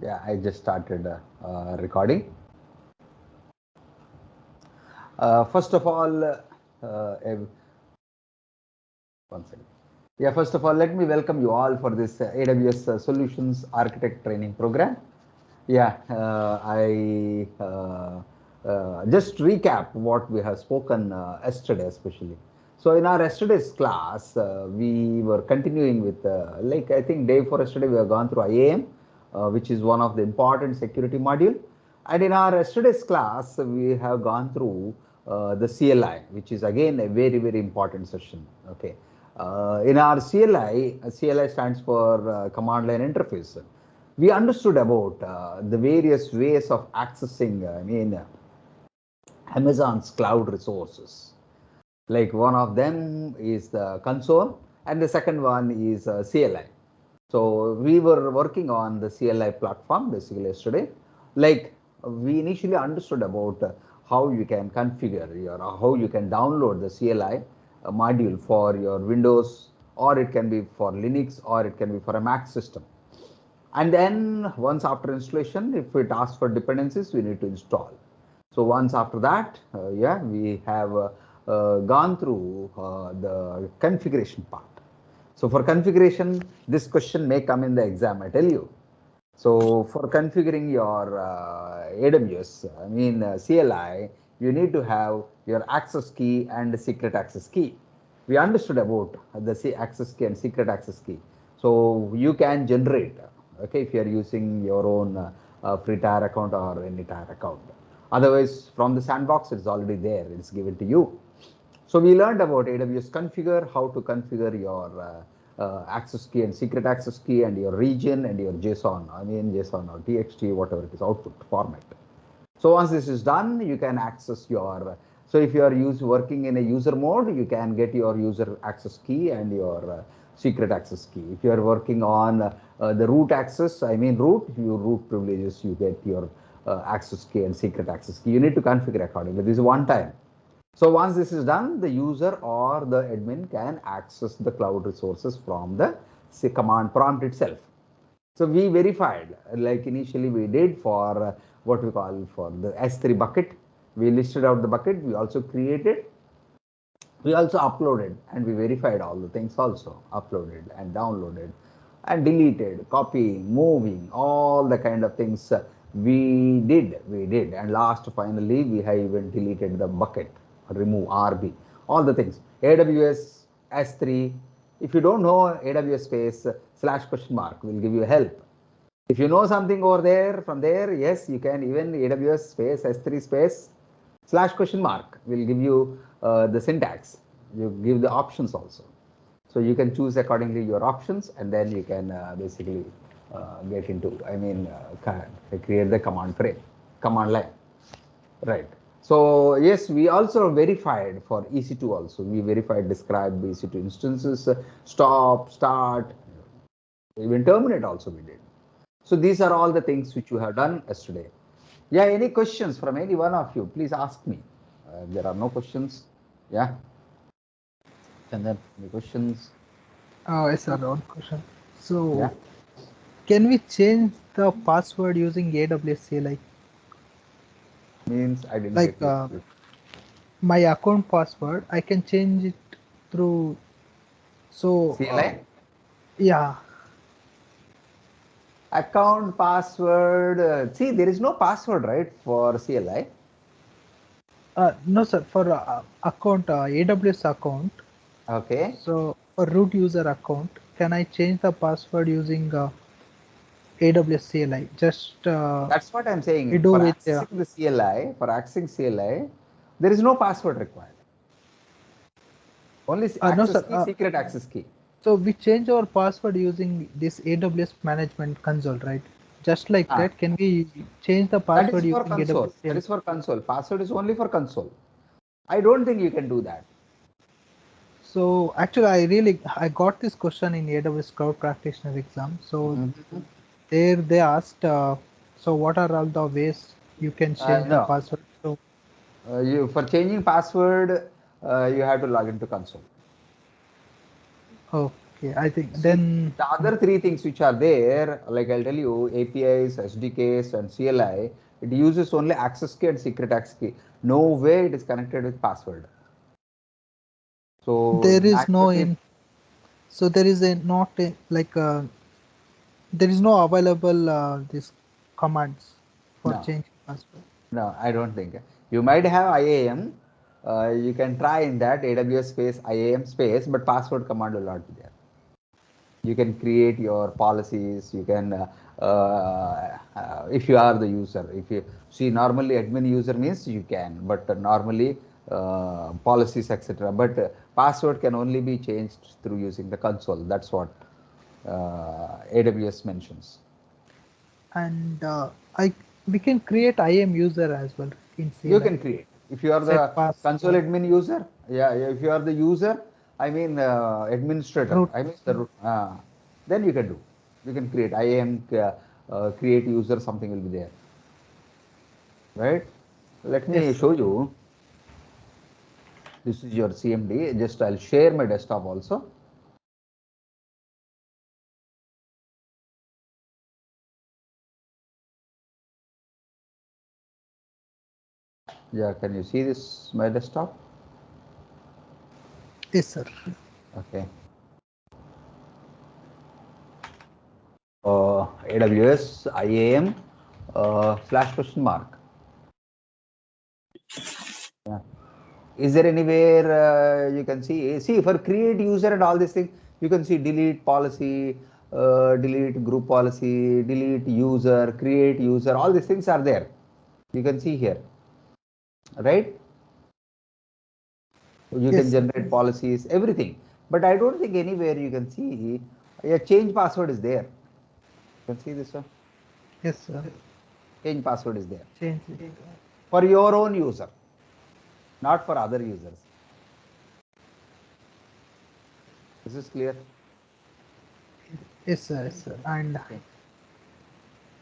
Yeah, I just started recording. First of all, one second. Yeah, first of all, let me welcome you all for this AWS Solutions Architect Training Program. Yeah, I just recap what we have spoken yesterday, especially. So in our yesterday's class, we were continuing with, like I think day before yesterday, we have gone through IAM, which is one of the important security module. And in our yesterday's class, we have gone through the CLI, which is again a very, very important session. Okay. In our CLI, CLI stands for command line interface. We understood about the various ways of accessing, Amazon's cloud resources. Like one of them is the console, and the second one is CLI. So we were working on the CLI platform basically yesterday. Like we initially understood about how you can configure your, how you can download the CLI module for your Windows, or it can be for Linux, or it can be for a Mac system. And then once after installation, if it asks for dependencies, we need to install. So once after that, yeah, we have gone through the configuration part. So for configuration, this question may come in the exam, I tell you. So for configuring your AWS, CLI, you need to have your access key and secret access key. We understood about the access key and secret access key. So you can generate, okay, if you are using your own free tier account or any tier account. Otherwise, from the sandbox, it's already there. It's given to you. So we learned about AWS configure, how to configure your access key and secret access key and your region and your JSON, JSON or TXT, whatever it is, output format. So once this is done, you can access your, so if you are working in a user mode, you can get your user access key and your secret access key. If you are working on the root access, your root privileges, you get your access key and secret access key. You need to configure accordingly. This is one time. So once this is done, the user or the admin can access the cloud resources from the command prompt itself. So we verified, like initially we did for what we call for the S3 bucket. We listed out the bucket. We also created. We also uploaded and we verified all the things also. Uploaded and downloaded and deleted, copying, moving, all the kind of things we did. And last finally, we have even deleted the bucket, remove RB, all the things. AWS S3. If you don't know AWS space /? will give you help. If you know something over there, from there, yes, you can even AWS space S3 space /? will give you the syntax. You give the options also. So you can choose accordingly your options, and then you can basically get into, create the command frame, command line, right? So yes, we also verified for EC2 also. We verified describe EC2 instances, stop, start, even terminate also we did. So these are all the things which you have done yesterday. Yeah, any questions from any one of you? Please ask me. There are no questions. Yeah. And then any questions? Yes, sir, one question. So, Yeah. can we change the password using AWS CLI? Means I didn't Like get you. my account password, I can change it through. So, CLI? yeah. Account password. See, there is no password, right, for CLI? No, sir, for account, AWS account. Okay. So, for root user account, can I change the password using AWS CLI? Just That's what I'm we saying. do For with. accessing the CLI, there is no password required. Only No, access sir. key, secret access key. So we change our password using this AWS management console, right? Just like Ah, that, can we change the that is password for using console. AWS That CLI? is for console. Password is only for console. I don't think you can do that. So actually, I got this question in AWS Cloud Practitioner exam. So there they asked, so what are all the ways you can change the No. password? So You for changing password, you have to log into console. oh, Okay, I think See, then the other three things which are there, like I'll tell you, APIs, SDKs, and CLI, it uses only access key and secret access key. No way it is connected with password. So there is no naturally, in. So there is a not a, like there is no available this commands for no, changing password. no, I don't think. You might have IAM. You can try in that AWS space, IAM space, but password command will not be there. You can create your policies. You can, if you are the user. If you see, normally admin user means you can, but normally policies, etc. But password can only be changed through using the console. That's what AWS mentions. And I we can create IAM user as well in You CLI. can create. If you are Set the console password, admin user, yeah, if you are the user, I mean administrator, root. I mean then you can do. You can create IAM, create user, something will be there, right? Let me Yes, show you. This is your CMD. Just I'll share my desktop also. Yeah, can you see this, my desktop? yes, sir. Okay. AWS IAM /?. Yeah. Is there anywhere you can see for create user and all these things, you can see delete policy, delete group policy, delete user, create user, all these things are there. You can see here, right? You Yes, can sir. generate policies, everything. But I don't think anywhere you can see a change password is there. You can see this one. Yes, sir. Change password is there Change it. for your own user, not for other users. This is clear. Yes, sir. Yes, sir. And Okay.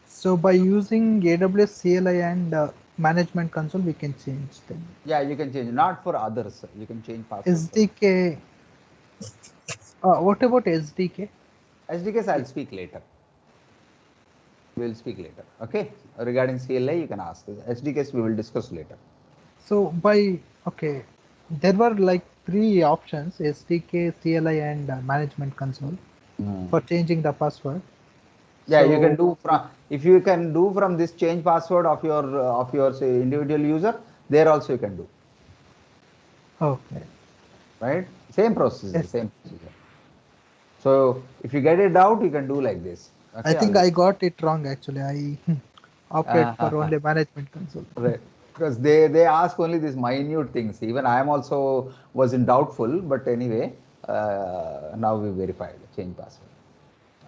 so by using AWS CLI and management console, we can change them. Yeah, you can change, not for others. You can change password for SDK. What about SDK? SDKs. I'll speak later. We'll speak later. Okay. Regarding CLI, you can ask. SDKs we will discuss later. So by okay, there were like three options: SDK, CLI, and management console for changing the password. Yeah, you can So do from, if you can do from this change password of your say, individual user, there also you can do. okay, Right? Same procedure, yes, same procedure. So if you get it out, you can do like this. I Okay, think always. I got it wrong actually. I opted for only management console. Right. Because they ask only these minute things. Even I am also was in doubtful, but anyway, now we verified change password.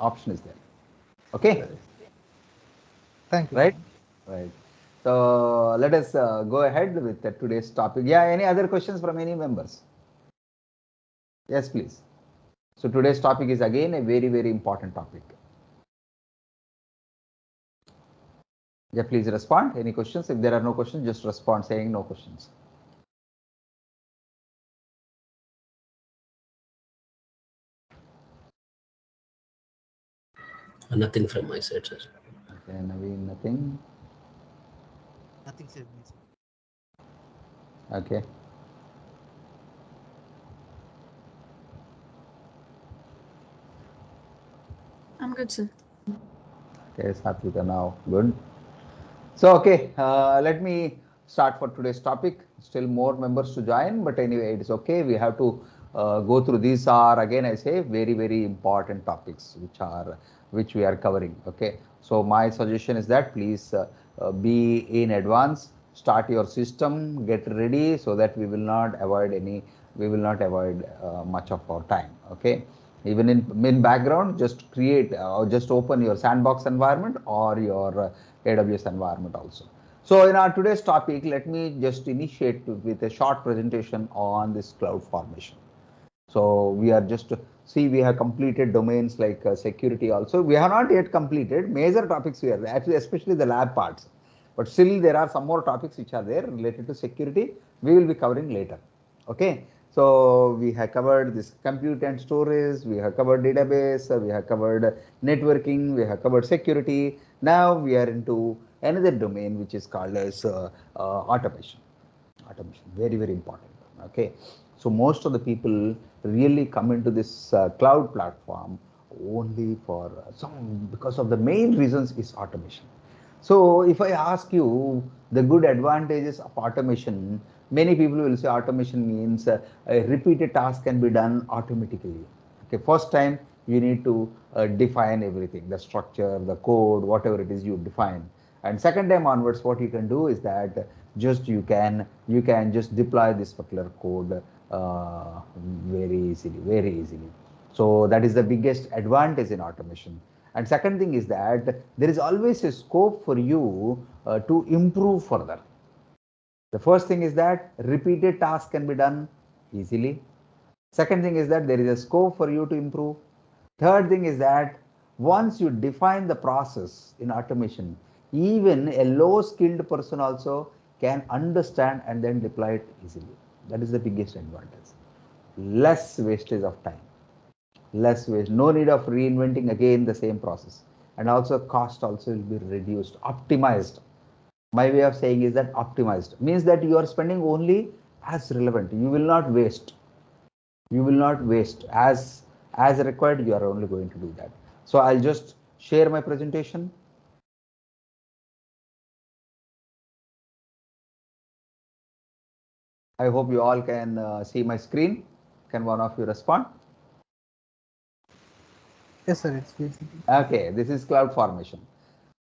Option is there. Okay. Thank you so Right. much. Right. So let us go ahead with today's topic. Yeah. Any other questions from any members? Yes, please. So today's topic is again a very important topic. Yeah, please respond. Any questions? If there are no questions, just respond saying no questions. Nothing from my side, sir. Okay, Naveen, nothing. Nothing said. Okay. I'm good, sir. Okay, Satvika now. Good. So, okay, let me start for today's topic. Still more members to join, but anyway, it is okay. We have to go through. These are, again, I say, very important topics which we are covering. Okay. So my suggestion is that please be in advance, start your system, get ready so that we will not avoid much of our time. Okay. Even in background, just create or just open your sandbox environment or your AWS environment also. So in our today's topic, let me just initiate with a short presentation on this cloud formation. So we are just see we have completed domains like security also. We have not yet completed major topics here, actually especially the lab parts. But still there are some more topics which are there related to security. We will be covering later. Okay. So we have covered this compute and storage, we have covered database, we have covered networking, we have covered security. Now we are into another domain which is called as automation. Automation, very, very important. Okay. So most of the people really come into this cloud platform only for some, because of the main reasons is automation. So if I ask you the good advantages of automation, many people will say automation means a repeated task can be done automatically. Okay, first time you need to define everything, the structure, the code, whatever it is you define. And second time onwards, what you can do is that just you can just deploy this particular code very easily, very easily. So that is the biggest advantage in automation. And second thing is that there is always a scope for you to improve further. The first thing is that repeated tasks can be done easily. Second thing is that there is a scope for you to improve. Third thing is that once you define the process in automation, even a low skilled person also can understand and then deploy it easily. That is the biggest advantage. Less wastage of time, less waste, no need of reinventing again the same process. And also cost also will be reduced, optimized. My way of saying is that optimized means that you are spending only as relevant. You will not waste. You will not waste as required. You are only going to do that. So I'll just share my presentation. I hope you all can see my screen. Can one of you respond? Yes, sir, it's visible. Okay, this is cloud formation.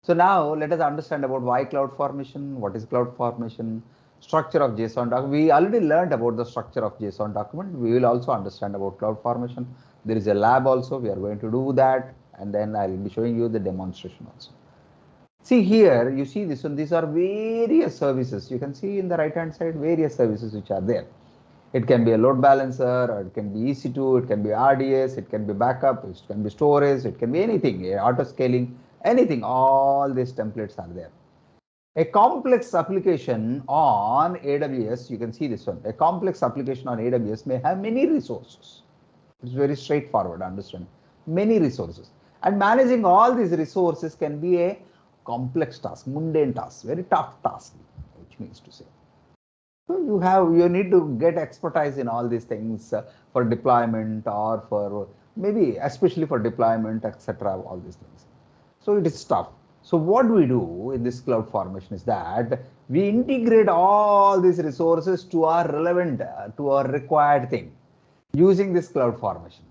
So now let us understand about why cloud formation, what is cloud formation, structure of JSON document. We already learned about the structure of JSON document. We will also understand about cloud formation. There is a lab also. We are going to do that, and then I will be showing you the demonstration also. See here, you see this one. These are various services. You can see in the right hand side various services which are there. It can be a load balancer, or it can be EC2, it can be RDS, it can be backup, it can be storage, it can be anything, auto scaling, anything. All these templates are there. A complex application on AWS, you can see this one. A complex application on AWS may have many resources. It's very straightforward, understand. Many resources. And managing all these resources can be a complex task, mundane task, very tough task, which means to say. So you need to get expertise in all these things for deployment, or for maybe especially for deployment, etc. All these things. So it is tough. So what we do in this cloud formation is that we integrate all these resources to our relevant, to our required thing using this cloud formation.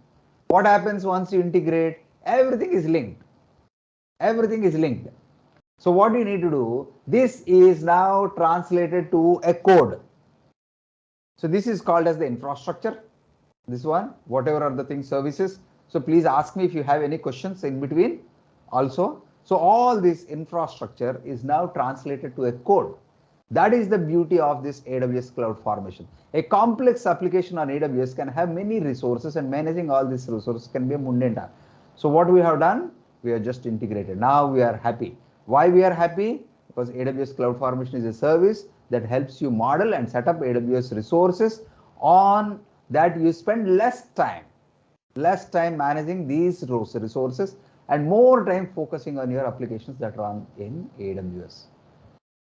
What happens once you integrate? Everything is linked. Everything is linked. So what you need to do, this is now translated to a code. So this is called as the infrastructure. This one, whatever are the things, services. So please ask me if you have any questions in between also. So all this infrastructure is now translated to a code. That is the beauty of this AWS Cloud Formation. A complex application on AWS can have many resources, and managing all these resources can be a mundane task. So what we have done, we are just integrated. Now we are happy. Why we are happy? Because AWS Cloud Formation is a service that helps you model and set up AWS resources. On that you spend less time managing these resources, and more time focusing on your applications that run in AWS.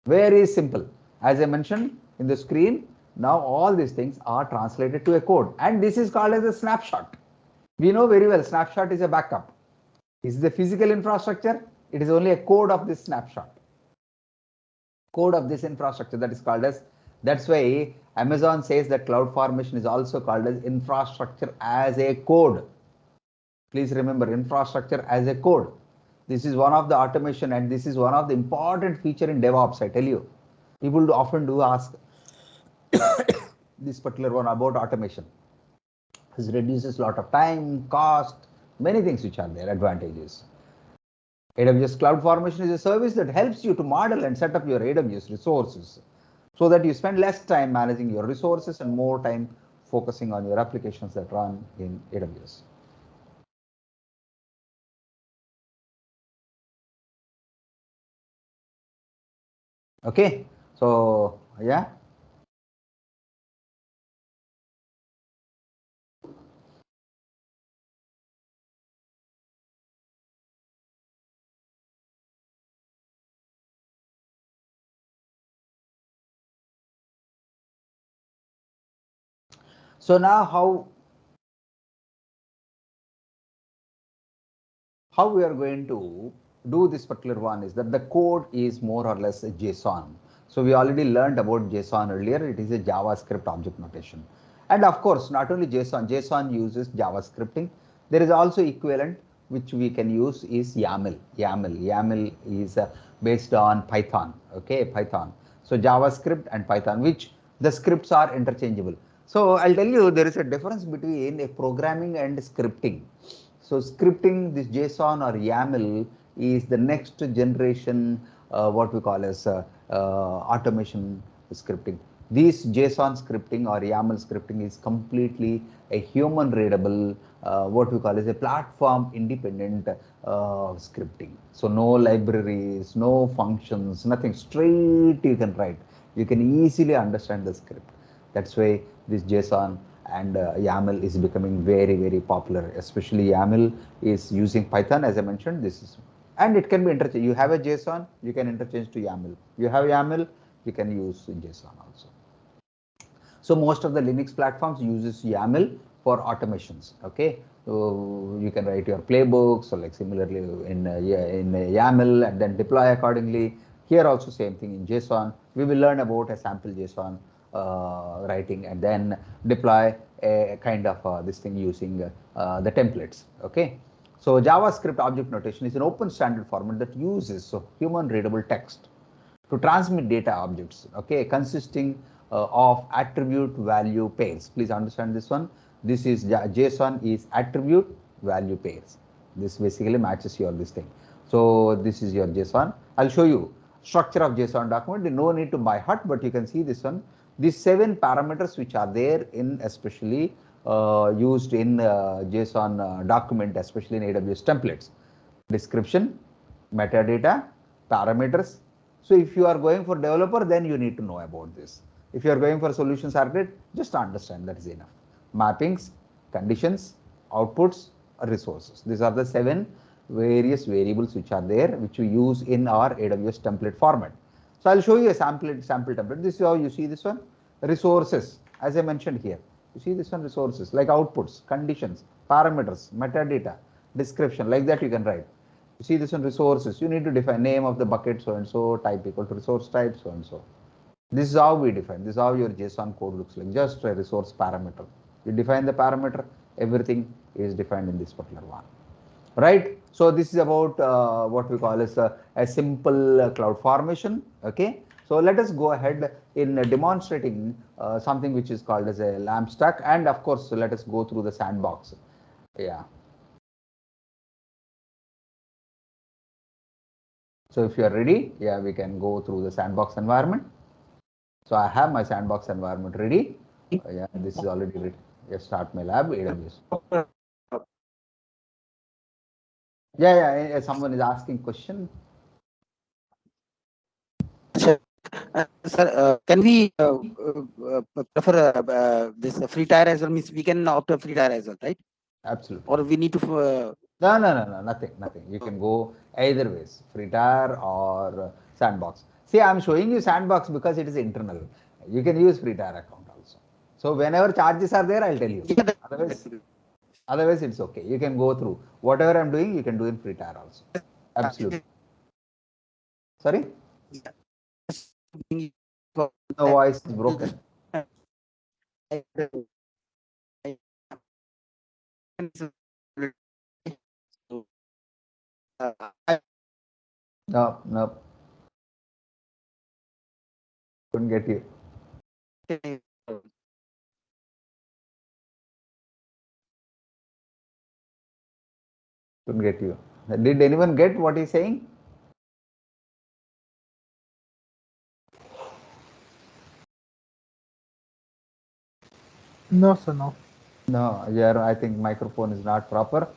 Very simple. As I mentioned in the screen, now all these things are translated to a code, and this is called as a snapshot. We know very well snapshot is a backup. This is the physical infrastructure. It is only a code of this snapshot. Code of this infrastructure, that is called as, that's why Amazon says that cloud formation is also called as infrastructure as a code. Please remember, infrastructure as a code. This is one of the automation, and this is one of the important feature in DevOps, I tell you. People often do ask this particular one about automation. This reduces a lot of time, cost, many things which are there, advantages. AWS Cloud Formation is a service that helps you to model and set up your AWS resources so that you spend less time managing your resources and more time focusing on your applications that run in AWS. Okay, so yeah. So now how we are going to do this particular one is that the code is more or less a JSON. So we already learned about JSON earlier. It is a JavaScript object notation. And of course, not only JSON uses JavaScripting. There is also equivalent which we can use is YAML. YAML is based on Python. Okay, Python. So JavaScript and Python, which the scripts are interchangeable. So I'll tell you there is a difference between a programming and scripting. So scripting, this JSON or YAML is the next generation, what we call as automation scripting. This JSON scripting or YAML scripting is completely a human readable, what we call as a platform independent scripting. So no libraries, no functions, nothing, straight you can write. You can easily understand the script. That's why this JSON and YAML is becoming very, very popular. Especially YAML is using Python, as I mentioned. This is, and it can be interchanged. You have a JSON, you can interchange to YAML. You have YAML, you can use JSON also. So most of the Linux platforms uses YAML for automations. Okay, so you can write your playbooks, so like similarly in YAML and then deploy accordingly. Here also same thing in JSON. We will learn about a sample JSON writing and then deploy a kind of this thing using the templates. Okay, so JavaScript object notation is an open standard format that uses human readable text to transmit data objects, okay, consisting of attribute value pairs. Please understand this one. This is JSON is attribute value pairs. This basically matches your this thing. So this is your JSON. I'll show you structure of JSON document. No need to by heart, but you can see this one. These 7 parameters which are there in especially used in JSON document, especially in AWS templates. Description, metadata, parameters. So if you are going for developer, then you need to know about this. If you are going for solutions architect, just understand that is enough. Mappings, conditions, outputs, resources. These are the 7 various variables which are there, which we use in our AWS template format. So I'll show you a sample template. This is how you see this one. Resources, as I mentioned here. You see this one, resources, like outputs, conditions, parameters, metadata, description, like that you can write. You see this one, resources. You need to define name of the bucket, so and so, type equal to resource type, so and so. This is how we define. This is how your JSON code looks like. Just a resource parameter. You define the parameter, everything is defined in this particular one. Right? So this is about what we call as a simple cloud formation. Okay. So let us go ahead in demonstrating something which is called as a LAMP stack, and of course let us go through the sandbox. Yeah. So if you are ready, yeah, we can go through the sandbox environment. So I have my sandbox environment ready. Yeah, this is already ready. Yes, start my lab, AWS. Yeah, someone is asking question. Sir, can we prefer this free tire as well? Means we can opt for free tire as well, right? Absolutely. Or we need to. No, nothing. You can go either ways, free tire or sandbox. See, I'm showing you sandbox because it is internal. You can use free tire account also. So whenever charges are there, I'll tell you. Otherwise, it's okay. You can go through whatever I'm doing. You can do in free tire also. Absolutely. Sorry. The voice is broken. No. Couldn't get you. Couldn't get you. Did anyone get what he's saying? No, sir, no. No, I think microphone is not proper.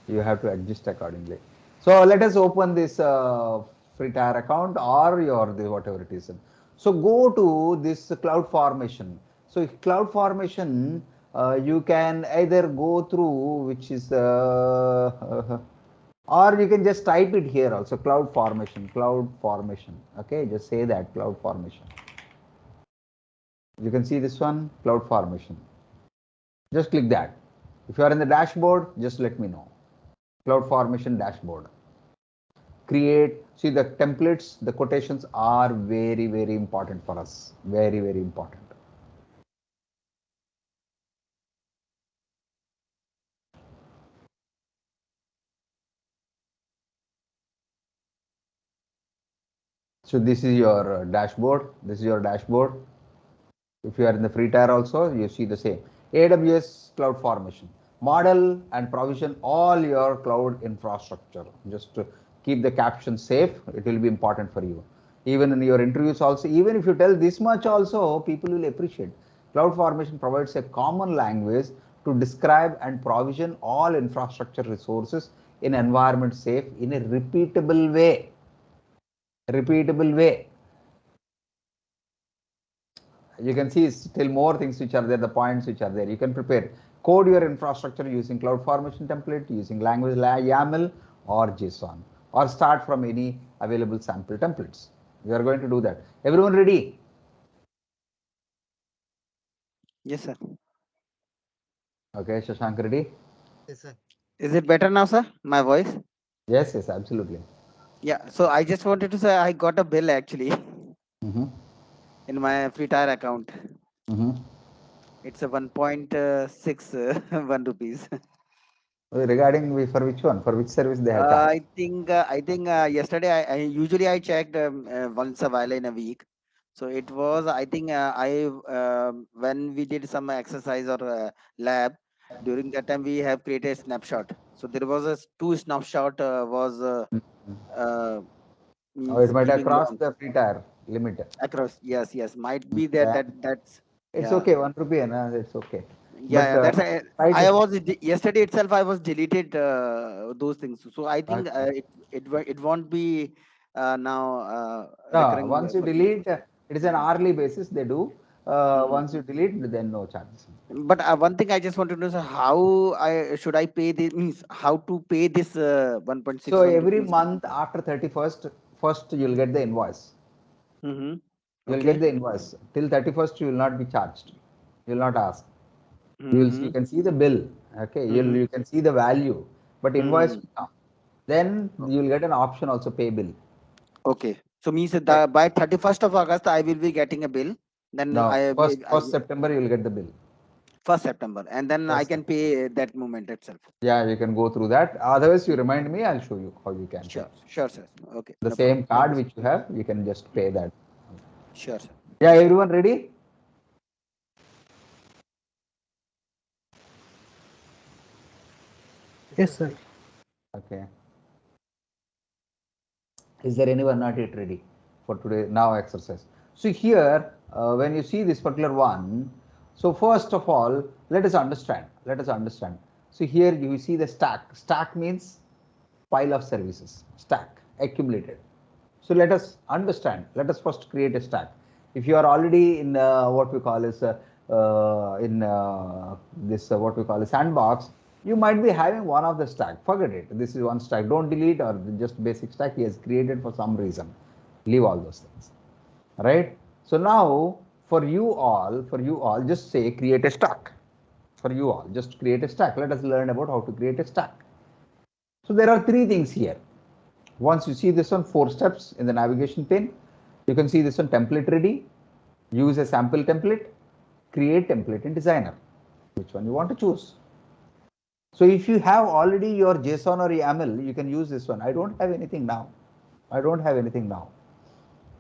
You have to adjust accordingly. So let us open this free tire account or whatever it is. So go to this cloud formation. So cloud formation, you can either go through, which is or you can just type it here also, cloud formation. Okay, just say that, cloud formation. You can see this one, cloud formation. Just click that. If you are in the dashboard, just let me know. Cloud Formation dashboard. Create, see the templates, the quotations are very, very important for us. Very, very important. So this is your dashboard. This is your dashboard. If you are in the free tier also, you see the same. AWS Cloud Formation. Model and provision all your cloud infrastructure. Just to keep the caption safe, it will be important for you. Even in your interviews also, even if you tell this much also, people will appreciate. Cloud Formation provides a common language to describe and provision all infrastructure resources in environment safe in a repeatable way. Repeatable way. You can see still more things which are there, the points which are there. You can prepare, code your infrastructure using Cloud Formation template, using language YAML or JSON, or start from any available sample templates. We are going to do that. Everyone ready? Yes, sir. Okay, Shashank ready? Yes, sir. Is it better now, sir? My voice? Yes, yes, absolutely. Yeah. So I just wanted to say I got a bill actually in my free tier account. It's a 1.61 rupees. Regarding for which one? For which service they have charged? I think yesterday I usually I checked once a while in a week. So it was I think when we did some exercise or lab during that time we have created a snapshot. So there was a two snapshot was Oh, it means might have giving crossed wrong the free tier limit. across. Yes, might be that Yeah. that's It's yeah. okay, 1 rupee, it's okay. Yeah, But that's try I to. was yesterday itself. I was deleted those things. So I think Okay. it won't be now No, recurring once you for me. delete, it is an hourly basis they do. Mhm. Once you delete, then no charges. But one thing I just want to know is how I should I pay this means how to pay this So 1.61 every rupees. month after 31st, first you'll get the invoice. Mm-hmm. You'll get Okay. the invoice. Till 31st, you will not be charged. You will not ask. You Mm-hmm. can see the bill. Okay, Mm-hmm. you can see the value, but invoice Mm-hmm. will come. Then you'll get an option also pay bill. Okay. So means Right. that by 31st of August I will be getting a bill. Then No, first September you'll get the bill. 1st September, and then I First can pay that moment itself. Yeah, you can go through that. Otherwise, you remind me, I'll show you how you can pay. Sure, sir. Okay, The no problem. same Thank card you, sir. which you have, you can just pay that. Sure, sir. Yeah, everyone ready? Yes, sir. Okay. Is there anyone not yet ready for today now exercise? So here, when you see this particular one, so first of all, let us understand. Let us understand. So here you see the stack. Stack means pile of services. Stack accumulated. So let us understand. Let us first create a stack. If you are already in what we call is in this what we call a sandbox, you might be having one of the stack. Forget it. This is one stack. Don't delete or just basic stack he has created for some reason. Leave all those things. Right. So now for you all, just say create a stack. For you all, just create a stack. Let us learn about how to create a stack. So there are three things here. Once you see this one, 4 steps in the navigation pane, you can see this one template ready, use a sample template, create template in designer, which one you want to choose. So if you have already your JSON or YAML, you can use this one. I don't have anything now. I don't have anything now.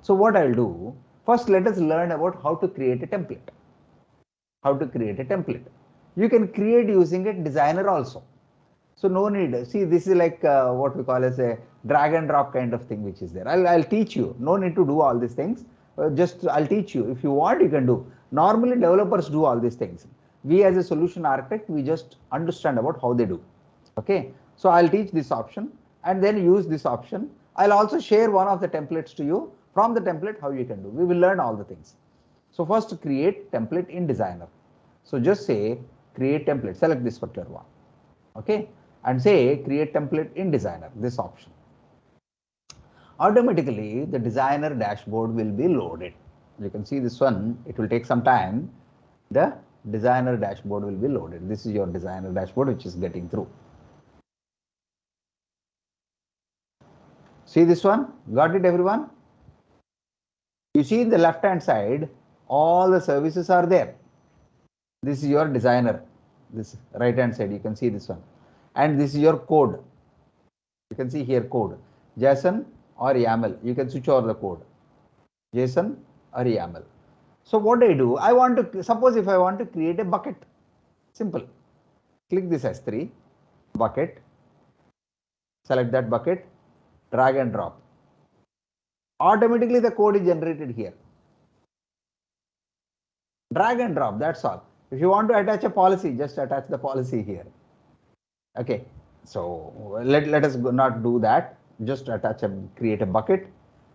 So what I'll do, first let us learn about how to create a template. How to create a template. You can create using a designer also. So no need. See, this is like what we call as a drag and drop kind of thing, which is there. I'll teach you. No need to do all these things. Just I'll teach you. If you want, you can do. Normally, developers do all these things. We as a solution architect, we just understand about how they do. Okay. So I'll teach this option and then use this option. I'll also share one of the templates to you. From the template, how you can do. We will learn all the things. So first, create template in designer. So just say create template. Select this particular one. Okay, and say create template in designer, this option. Automatically the designer dashboard will be loaded. You can see this one, it will take some time. The designer dashboard will be loaded. This is your designer dashboard which is getting through. See this one? Got it, everyone? You see in the left hand side, all the services are there. This is your designer. This right hand side, you can see this one. And this is your code. You can see here code. JSON or YAML. You can switch over the code. JSON or YAML. So what I do, I want to, suppose if I want to create a bucket. Simple. Click this S3, bucket. Select that bucket. Drag and drop. Automatically the code is generated here. Drag and drop, that's all. If you want to attach a policy, just attach the policy here. Okay, so let us not do that. Just create a bucket.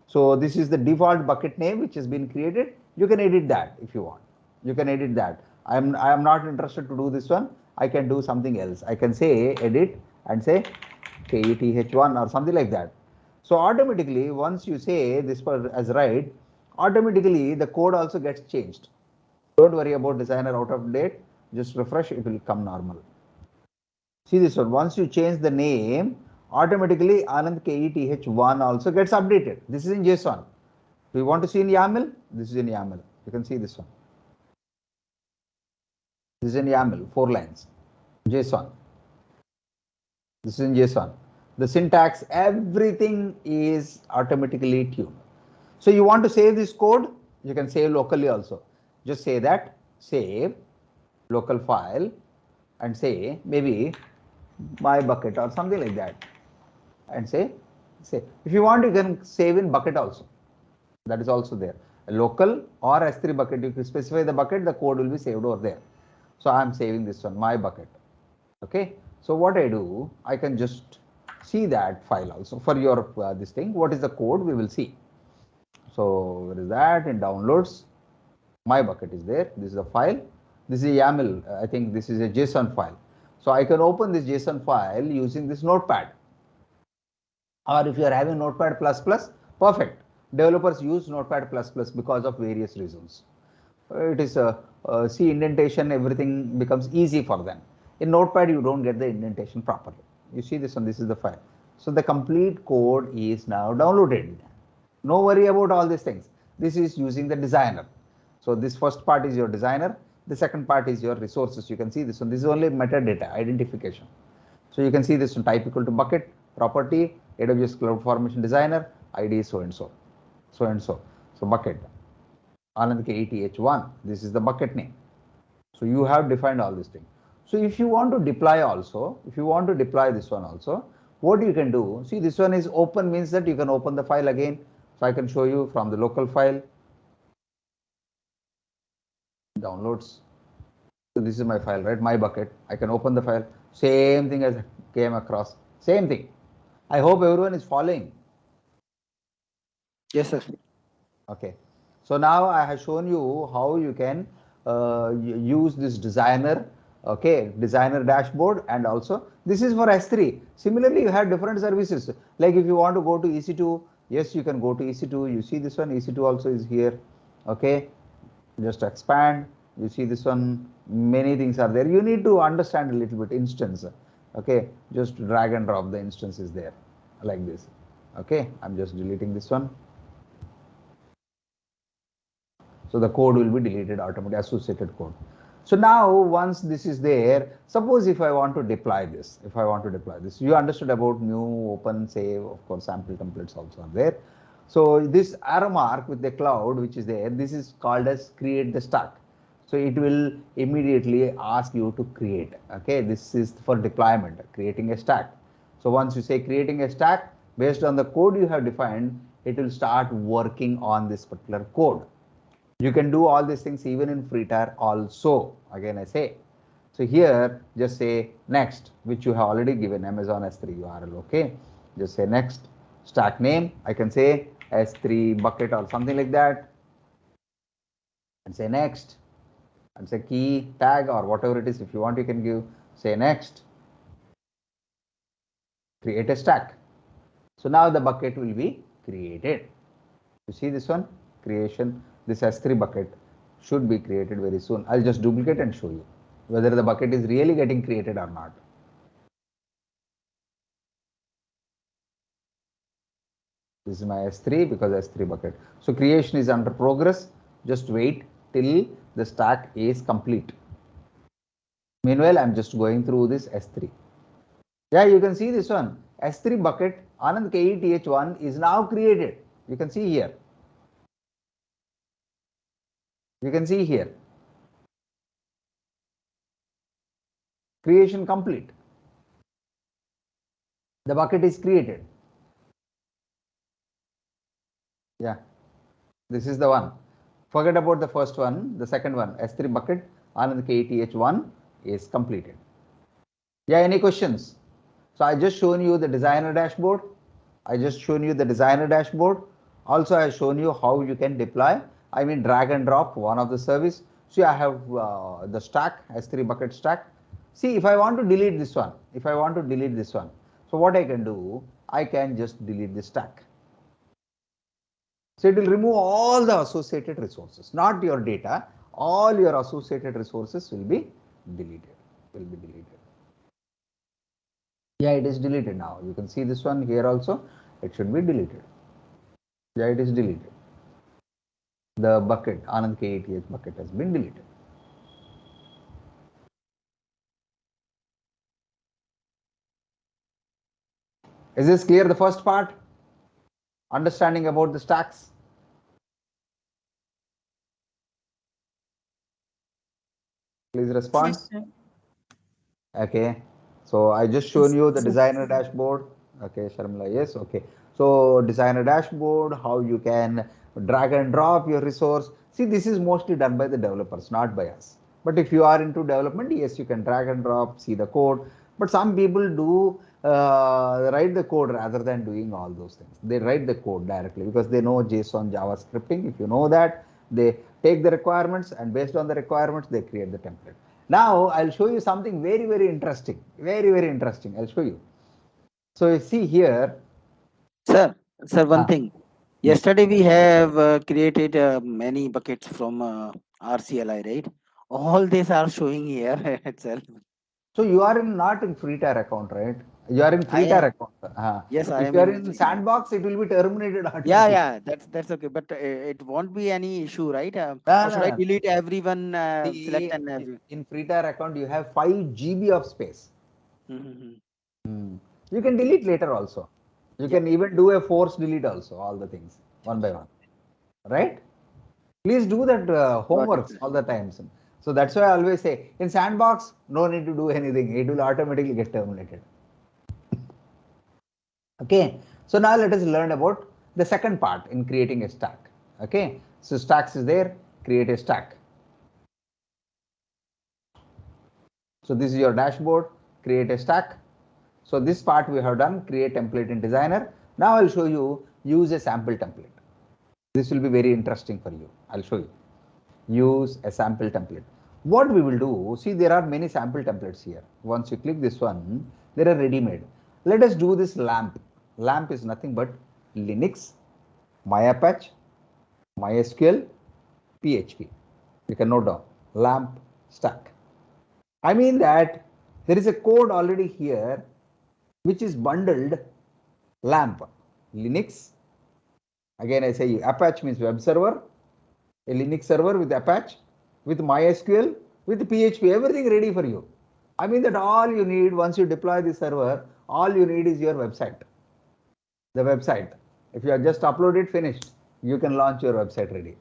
So this is the default bucket name which has been created. You can edit that if you want. You can edit that. I am not interested to do this one. I can do something else. I can say edit and say KETH1 or something like that. So automatically once you say this as right, automatically the code also gets changed. Don't worry about designer out of date. Just refresh, it will come normal. See this one. Once you change the name, automatically Anand KETH1 also gets updated. This is in JSON. Do you want to see in YAML? This is in YAML. You can see this one. This is in YAML, 4 lines. JSON. This is in JSON. The syntax, everything is automatically tuned. So you want to save this code, you can save locally also. Just say that, save, local file, and say maybe my bucket or something like that. And say, if you want, you can save in bucket also. That is also there. A local or S3 bucket, you can specify the bucket, the code will be saved over there. So I am saving this one, my bucket. Okay. So what I do, I can just see that file also for your this thing. What is the code? We will see. So where is that? In downloads, my bucket is there. This is the file. This is a YAML. I think this is a JSON file. So I can open this JSON file using this notepad. Or if you are having notepad++, perfect. Developers use notepad++ because of various reasons. It is see indentation, everything becomes easy for them. In notepad, you don't get the indentation properly. You see this one, this is the file. So the complete code is now downloaded. No worry about all these things. This is using the designer. So this first part is your designer. The second part is your resources. You can see this one. This is only metadata identification. So you can see this one, type equal to bucket, property, AWS Cloud Formation Designer, ID so and so, so and so. So bucket, Anand KETH1. This is the bucket name. So you have defined all these things. So if you want to deploy also, if you want to deploy this one also, what you can do, see this one is open, means that you can open the file again. So I can show you from the local file, downloads. So this is my file, right? My bucket. I can open the file. Same thing as came across. Same thing. I hope everyone is following. Yes, sir. Okay. So now I have shown you how you can use this designer. Okay, designer dashboard, and also this is for S3. Similarly, you have different services. Like if you want to go to EC2, yes, you can go to EC2. You see this one, EC2 also is here. Okay, just expand. You see this one, many things are there. You need to understand a little bit instance. Okay, just drag and drop the instance is there like this. Okay, I'm just deleting this one. So the code will be deleted automatically, associated code. So now once this is there, suppose if I want to deploy this, you understood about new, open, save, of course, sample templates also are there. So this arrow mark with the cloud, which is there, this is called as create the stack. So it will immediately ask you to create. Okay, this is for deployment, creating a stack. So once you say creating a stack, based on the code you have defined, it will start working on this particular code. You can do all these things even in free tier also. Again, I say. So here, just say next, which you have already given Amazon S3 URL. Okay, just say next. Stack name, I can say S3 bucket or something like that. And say next. And say key tag or whatever it is. If you want, you can give, say next. Create a stack. So now the bucket will be created. You see this one? Creation. This S3 bucket should be created very soon. I'll just duplicate and show you whether the bucket is really getting created or not. This is my S3 because S3 bucket. So creation is under progress. Just wait till the stack is complete. Meanwhile, I'm just going through this S3. Yeah, you can see this one. S3 bucket Anand KETH1 is now created. You can see here. You can see here. Creation complete. The bucket is created. Yeah, this is the one. Forget about the first one. The second one, S3 bucket Anand KETH1 is completed. Yeah, any questions? So I just shown you the designer dashboard. Also, I shown you how you can deploy. I mean, drag and drop one of the service. See, I have the stack, S3 bucket stack. See, if I want to delete this one, so what I can do, I can just delete this stack. So it will remove all the associated resources, not your data. All your associated resources will be deleted. Yeah, it is deleted now. You can see this one here also. It should be deleted. Yeah, it is deleted. The bucket, Anand KETH bucket has been deleted. Is this clear, the first part? Understanding about the stacks? Please respond. Yes, sir. Okay. So I just shown you the designer dashboard. Okay, Sharmila, yes, okay. So designer dashboard, how you can drag and drop your resource. See, this is mostly done by the developers, not by us. But if you are into development, yes, you can drag and drop, see the code. But some people do write the code rather than doing all those things. They write the code directly because they know JSON, JavaScripting. If you know that, they take the requirements and based on the requirements, they create the template. Now I'll show you something very, very interesting. Very interesting. I'll show you. So you see here. Sir, one thing. Yesterday we have created many buckets from RCLI, right? All these are showing here itself. So you are not in free tier account, right? You are in I free tier am. account. Yes, I If am you are in in free tier. sandbox, it will be terminated Yeah, automatically. that's okay. But it won't be any issue, right? No, Or should I no. delete everyone? Select See, and every. in free tier account, you have 5 GB of space. Mm-hmm. You can delete later also. You Yeah. can even do a force delete also, all the things, one by one. Right? Please do that Got it, homeworks sir. all the times. So that's why I always say, in sandbox, no need to do anything. It will automatically get terminated. Okay. So now let us learn about the second part in creating a stack. Okay. So stacks is there. Create a stack. So this is your dashboard. Create a stack. So this part we have done. Create template in designer. Now I'll show you use a sample template. This will be very interesting for you. I'll show you. Use a sample template. What we will do, see there are many sample templates here. Once you click this one, they are ready-made. Let us do this LAMP. LAMP is nothing but Linux, MyApache, MySQL, PHP. You can note down LAMP stack. I mean that there is a code already here which is bundled LAMP. Linux, again I say Apache means web server, a Linux server with Apache, with MySQL, with PHP, everything ready for you. I mean that all you need once you deploy the server, all you need is your website. The website. If you have just uploaded, finished, you can launch your website ready.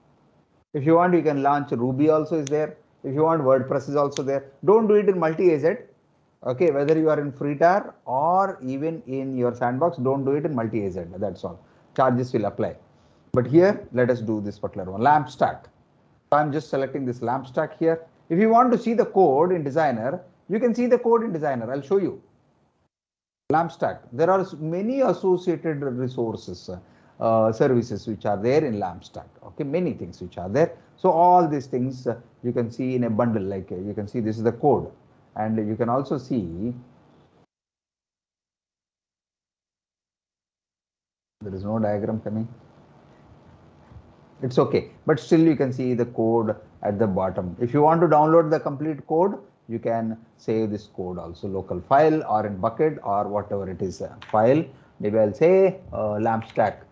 If you want, you can launch Ruby also is there. If you want, WordPress is also there. Don't do it in multi-AZ. Okay, whether you are in free tier or even in your sandbox, don't do it in multi-AZ. That's all. Charges will apply. But here, let us do this particular one. LAMP stack. So I'm just selecting this LAMP stack here. If you want to see the code in designer, you can see the code in designer. I'll show you. LAMP stack. There are many associated resources, services which are there in LAMP stack. Okay, many things which are there. So all these things you can see in a bundle. Like you can see this is the code, and you can also see there is no diagram coming. It's okay, but still you can see the code at the bottom. If you want to download the complete code, you can save this code also, local file or in bucket or whatever it is file. Maybe I'll say lamp stack.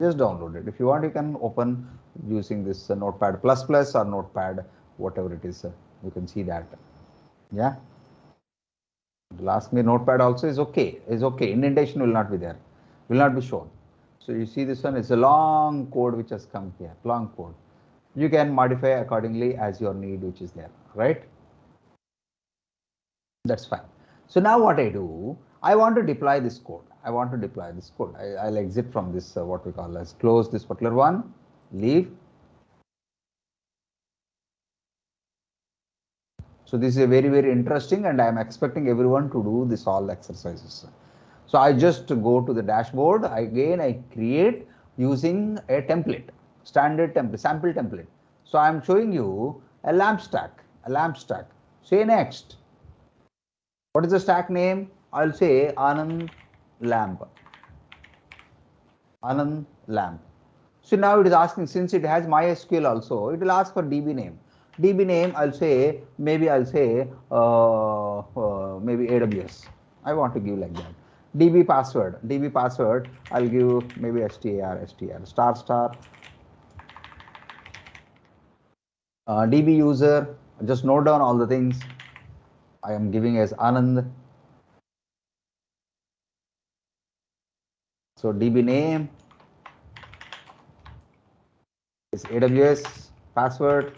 Just download it. If you want, you can open using this Notepad++ or Notepad, whatever it is. You can see that. Yeah. It'll ask me Notepad also is okay. Is okay. Indentation will not be there. Will not be shown. So you see this one is a long code which has come here. Long code. You can modify accordingly as your need which is there. Right. That's fine. So now what I do, I want to deploy this code. I'll exit from this what we call as close this particular one, leave. So this is a very, very interesting, and I am expecting everyone to do this all exercises. So I just go to the dashboard. Again, I create using a template, standard template, sample template. So I am showing you a lamp stack, Say next. What is the stack name? I'll say Anand lamp. Anand lamp. So now it is asking, since it has MySQL also, it will ask for DB name. DB name, maybe maybe AWS. I want to give like that. DB password, I'll give maybe str. DB user, just note down all the things. I am giving as Anand. So DB name is AWS, password,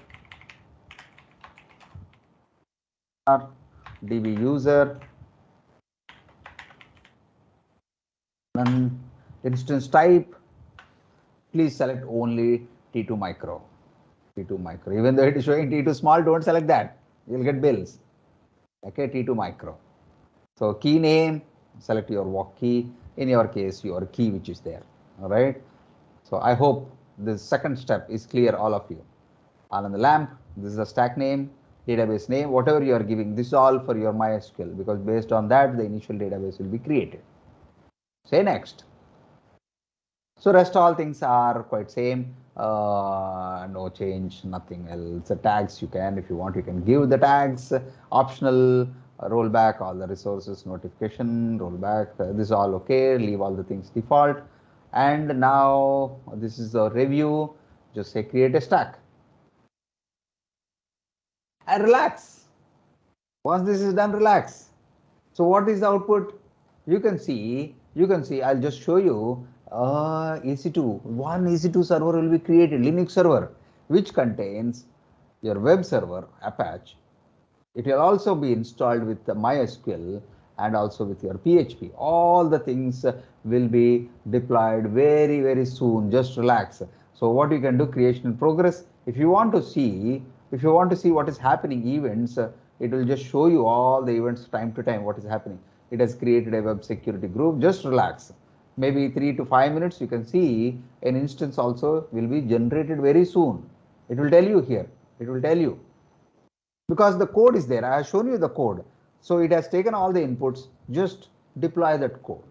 DB user, instance type, please select only T2 micro. Even though it is showing T2 small, don't select that. You'll get bills. Okay, T2 micro. So key name, select your walk key. In your case, your key which is there. All right. So I hope the second step is clear, all of you. On the lamp, this is the stack name, database name, whatever you are giving. This is all for your MySQL, because based on that, the initial database will be created. Say next. So rest all things are quite same. No change, nothing else. The tags you can, if you want, you can give the tags. Optional, rollback all the resources, notification, rollback. This is all okay. Leave all the things default. And now this is a review. Just say create a stack. And relax. Once this is done, relax. So what is the output? You can see, I'll just show you EC2. One EC2 server will be created, Linux server, which contains your web server, Apache. It will also be installed with the MySQL and also with your PHP. All the things will be deployed very, very soon. Just relax. So what you can do, creation in progress. If you want to see what is happening, events, it will just show you all the events time to time, what is happening. It has created a web security group. Just relax. Maybe 3 to 5 minutes, you can see an instance also will be generated very soon. It will tell you here. It will tell you. Because the code is there. I have shown you the code. So it has taken all the inputs. Just deploy that code.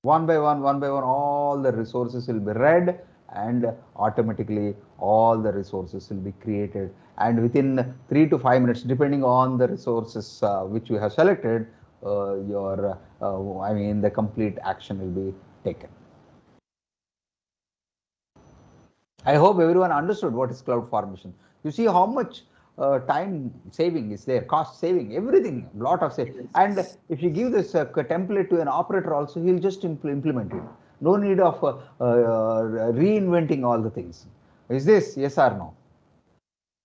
One by one, all the resources will be read, and automatically all the resources will be created. And within 3 to 5 minutes, depending on the resources which you have selected, the complete action will be taken. I hope everyone understood what is cloud formation. You see how much time saving is there, cost saving, everything, lot of saving. And if you give this template to an operator also, he'll just implement it. No need of reinventing all the things. Is this yes or no?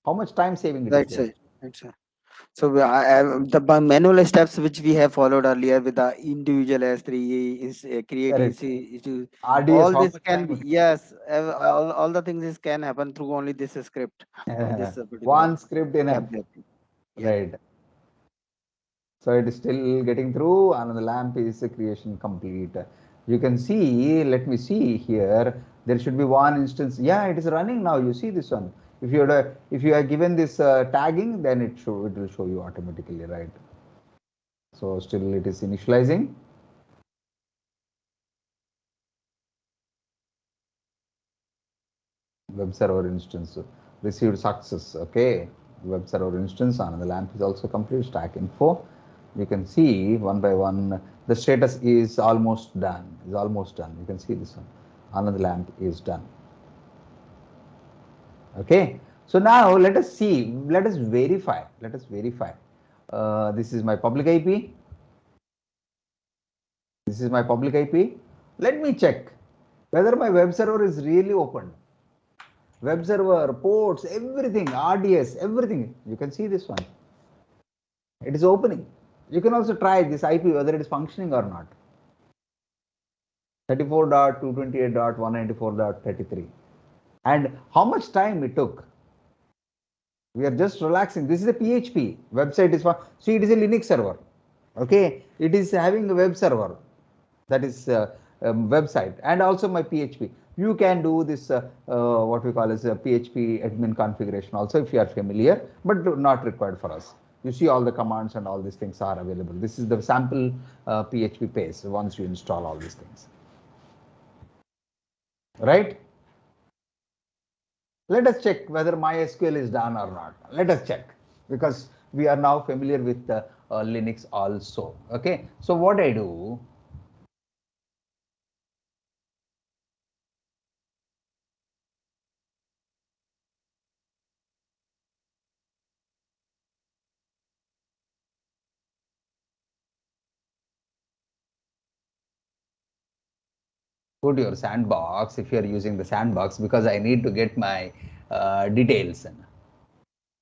How much time saving it is there? Right, sir. So the manual steps which we have followed earlier with the individual S3 is create issue. RDS, All how this much can time be, it yes, all the things can happen through only this script of this particular one script enough. template. Yeah. Right. So it is still getting through, and the lamp is creation complete. You can see, let me see here, there should be one instance. Yeah, it is running now. You see this one. If you are given this tagging, then it will show you automatically, right? So still it is initializing. web server instance received success. Okay, web server instance on the lamp is also complete. Stack info. You can see one by one. The status is almost done. You can see this one. Another lamp is done. Okay. So now let us see. Let us verify. This is my public IP. Let me check whether my web server is really opened. Web server, ports, everything, RDS, everything. You can see this one. It is opening. You can also try this IP whether it is functioning or not. 34.228.194.33. And how much time it took? We are just relaxing. This is a PHP. Website is for, see, it is a Linux server. Okay, it is having a web server, that is website, and also my PHP. You can do this what we call as a PHP admin configuration also if you are familiar, but not required for us. You see all the commands and all these things are available. This is the sample PHP page once you install all these things. Right? Let us check whether MySQL is done or not. Let us check, because we are now familiar with Linux also. Okay, so what I do, go to your sandbox if you are using the sandbox, because I need to get my details.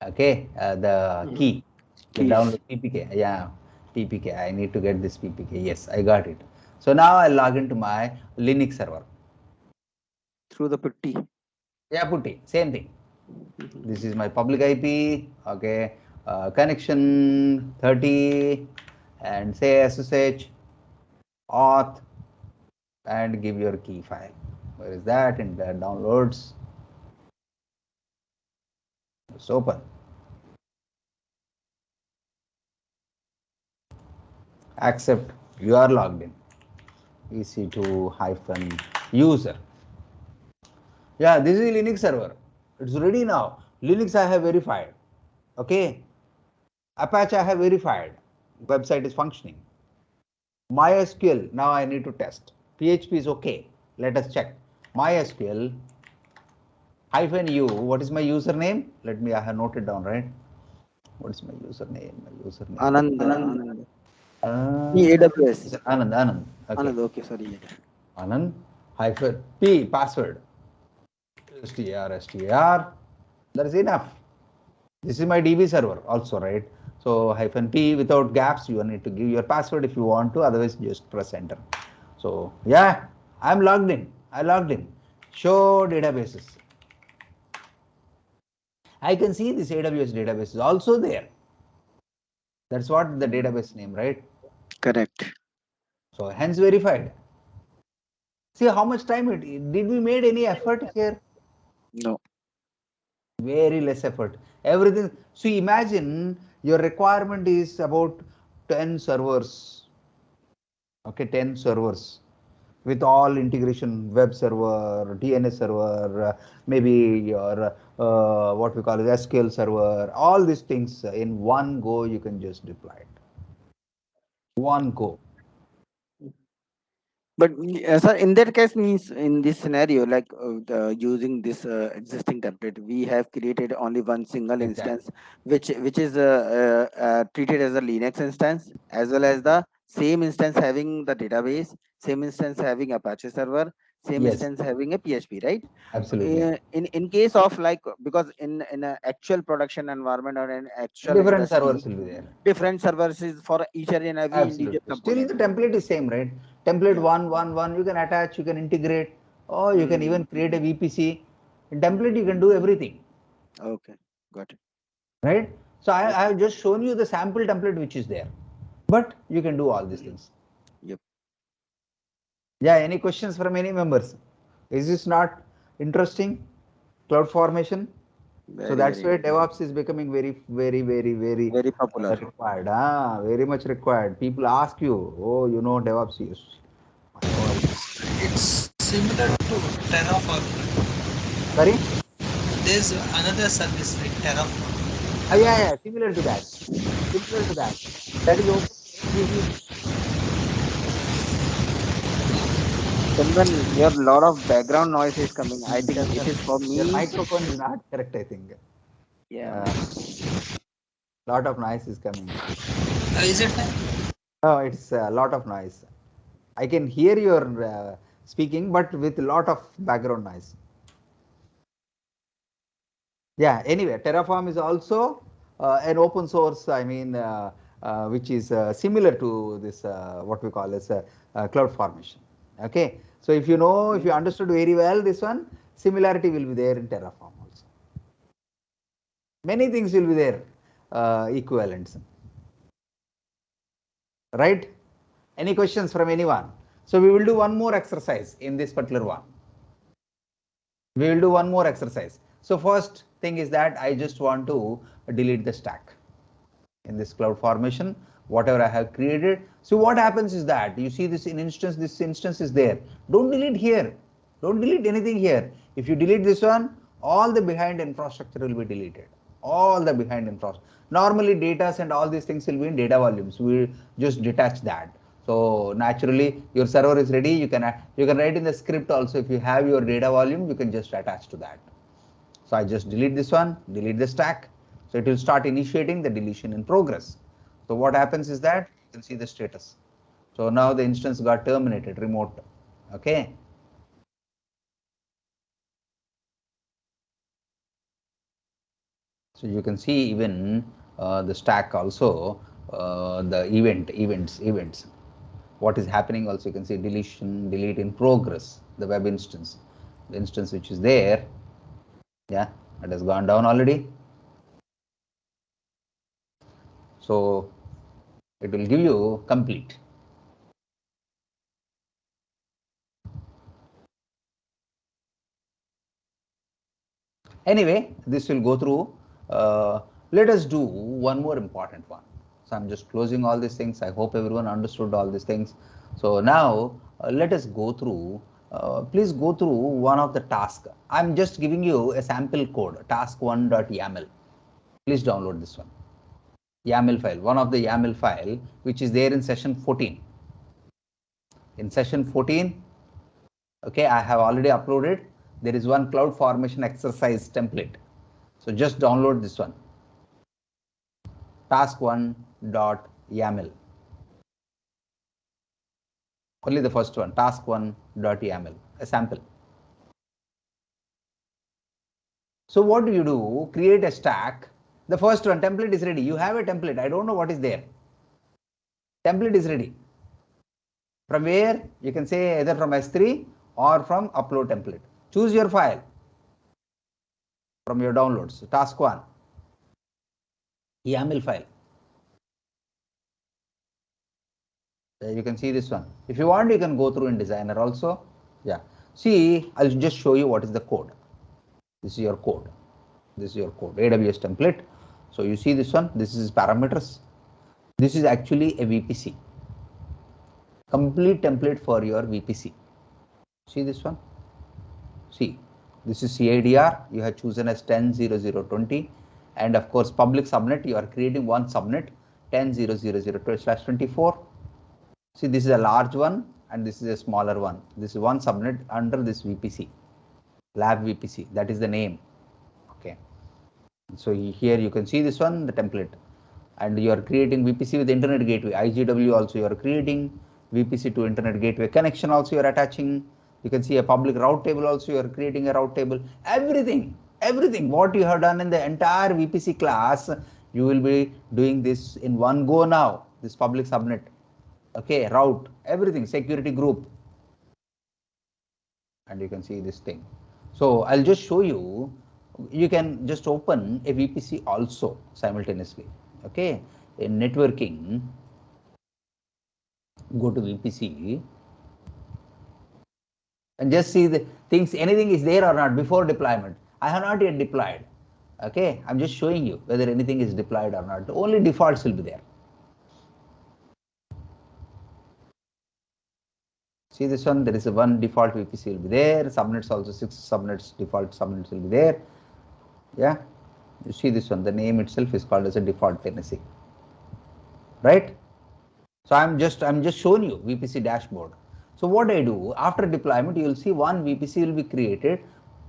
Okay, the key, the download PPK. Yeah, PPK. I need to get this PPK. Yes, I got it. So now I log into my Linux server. Through the putty. Yeah, putty, same thing. This is my public IP. Okay, connection 30, and say SSH auth, and give your key file. Where is that? In the downloads. It's open. Accept. You are logged in. EC2-user. Yeah, this is Linux server. It's ready now. Linux I have verified. Okay. Apache I have verified. Website is functioning. MySQL, now I need to test. PHP is okay. Let us check. MySQL -u. What is my username? Let me, I have noted down, right? What is my username? Anand. AWS. Anand. Okay. Anand, okay, sorry. Anand -p password. str. That is enough. This is my DB server also, right? So -p without gaps, you need to give your password if you want to, otherwise just press enter. So yeah, I'm logged in. I logged in. Show databases. I can see this AWS database is also there. That's what the database name, right? Correct. So hence verified. See how much time it did we made any effort here? No. Very less effort. Everything. So imagine your requirement is about 10 servers. Okay, 10 servers with all integration, web server, DNS server, maybe your what we call it, SQL server, all these things in one go you can just deploy it. One go. But sir, in that case, means in this scenario, like using this existing template, we have created only one single instance, which is treated as a Linux instance, as well as the same instance having the database, same instance having Apache server, same instance having a PHP, right? Absolutely. In case of like, because in an actual production environment or an actual Different industry, servers will be there. different servers is for each and every individual component. Still the template is same, right? Template 1 you can attach, you can integrate, or you can even create a VPC. In template you can do everything. Okay, got it. Right? So I have just shown you the sample template which is there, but you can do all these things. Yep. Yeah, any questions from any members? Is this not interesting? Cloud formation? So that's why DevOps is becoming very popular. Required. Very much required. People ask you, oh, you know DevOps use. It's similar to Terraform. Sorry? there's another service like Terraform. Yeah, similar to that. Similar to that. That is open. Chandan, your lot of background noise is coming. I think it is for Your me. microphone is not correct, I think. Yeah. Lot of noise is coming. Is it fine? No, it's a lot of noise. I can hear your speaking, but with a lot of background noise. Yeah, anyway, Terraform is also an open source, I mean, which is similar to this, what we call as cloud formation. Okay, so if you know, if you understood very well this one, similarity will be there in Terraform also. Many things will be there, equivalents. Right? Any questions from anyone? So we will do one more exercise in this particular one. We will do one more exercise. So first thing is that I just want to delete the stack in this cloud formation, whatever I have created. So what happens is that you see this instance is there. Don't delete here. Don't delete anything here. If you delete this one, all the behind infrastructure will be deleted. All the behind infrastructure. Normally data and all these things will be in data volumes. We just detach that. So naturally your server is ready. You can write in the script also. If you have your data volume, you can just attach to that. So I just delete this one, delete the stack. So it will start initiating the deletion in progress. So what happens is that you can see the status. So now the instance got terminated, remote. Okay. So you can see even the stack also, the events. What is happening also, you can see deletion, delete in progress, the web instance. The instance which is there, yeah, it has gone down already. So it will give you complete. Anyway, this will go through. Let us do one more important one. So I'm just closing all these things. I hope everyone understood all these things. So now let us go through. Please go through one of the tasks. I'm just giving you a sample code, task1.yaml. Please download this one. YAML file, one of the YAML file, which is there in session 14. In session 14, okay, I have already uploaded. There is one cloud formation exercise template. So just download this one. task1.yaml. Only the first one, task1.yaml, a sample. So what do? Create a stack. The first one, template is ready. You have a template. I don't know what is there. Template is ready. From where? You can say either from S3 or from upload template. Choose your file from your downloads. Task1, YAML file. You can see this one. If you want, you can go through in designer also. Yeah. See, I'll just show you what is the code. This is your code. This is your code, AWS template. So you see this one, this is parameters. This is actually a VPC. Complete template for your VPC. See this one? See, this is CIDR. You have chosen as 10.0.0.20. And of course, public subnet, you are creating one subnet, 10.0.0.0/24. See, this is a large one and this is a smaller one. This is one subnet under this VPC, lab VPC. That is the name. Okay. So here you can see this one, the template, and you are creating VPC with internet gateway. IGW also you are creating, VPC to internet gateway connection also you are attaching. You can see a public route table also you are creating a route table. Everything what you have done in the entire VPC class, you will be doing this in one go now. This public subnet, okay, route, everything, security group, and you can see this thing. So I'll just show you. You can just open a VPC also simultaneously. Okay, in networking, go to VPC and just see the things, anything is there or not before deployment. I have not yet deployed. Okay, I'm just showing you whether anything is deployed or not. Only defaults will be there. See this one, there is a one default VPC will be there. Subnets also 6 subnets, default subnets will be there. Yeah, you see this one, the name itself is called as a default Tennessee, right? So I'm just showing you VPC dashboard. So what I do after deployment, you will see one VPC will be created,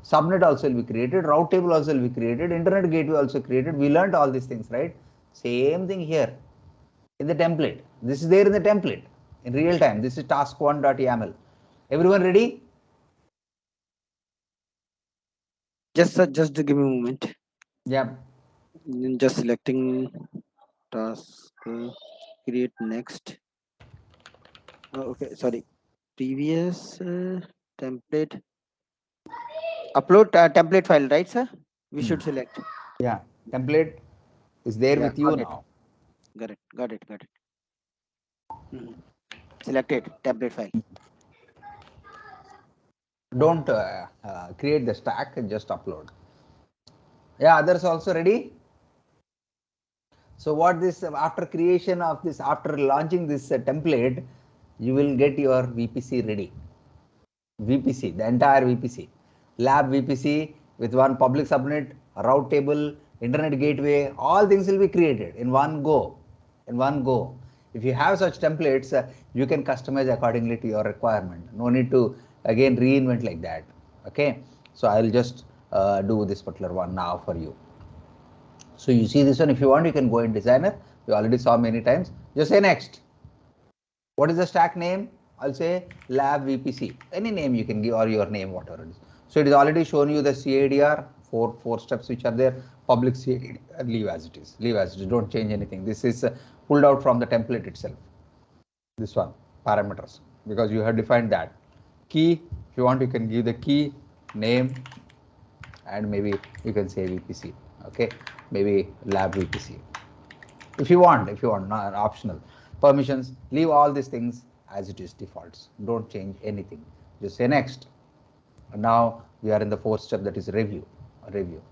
subnet also will be created, route table also will be created, internet gateway also created. We learned all these things, right? Same thing here in the template. This is there in the template in real time. This is task1.yaml. Everyone ready? Just give me a moment. Yeah. Just selecting task, create next. Okay, sorry. Previous template. Upload template file, right, sir? We should select. Yeah. Template is there Yeah, with you got it. now. Got it. Got it. Got it. Selected template file. Don't create the stack, just upload. Yeah, others also ready? So what this, after creation of this, after launching this template, you will get your VPC ready. VPC, the entire VPC, lab VPC with one public subnet, route table, internet gateway, all things will be created in one go. In one go. If you have such templates, you can customize accordingly to your requirement. No need to again reinvent like that. Okay. So I'll just do this particular one now for you. So you see this one, if you want, you can go in designer. You already saw many times. Just say next. What is the stack name? I'll say lab VPC. Any name you can give, or your name, whatever it is. So it is already shown you the CADR, four steps which are there. Public CADR, leave as it is. Leave as it is. Don't change anything. This is pulled out from the template itself. This one, parameters, because you have defined that. Key, if you want, you can give the key, name, and maybe you can say VPC. Okay, maybe lab VPC. If you want, not optional. Permissions, leave all these things as it is, defaults. Don't change anything. Just say next. And now we are in the fourth step, that is review. Review.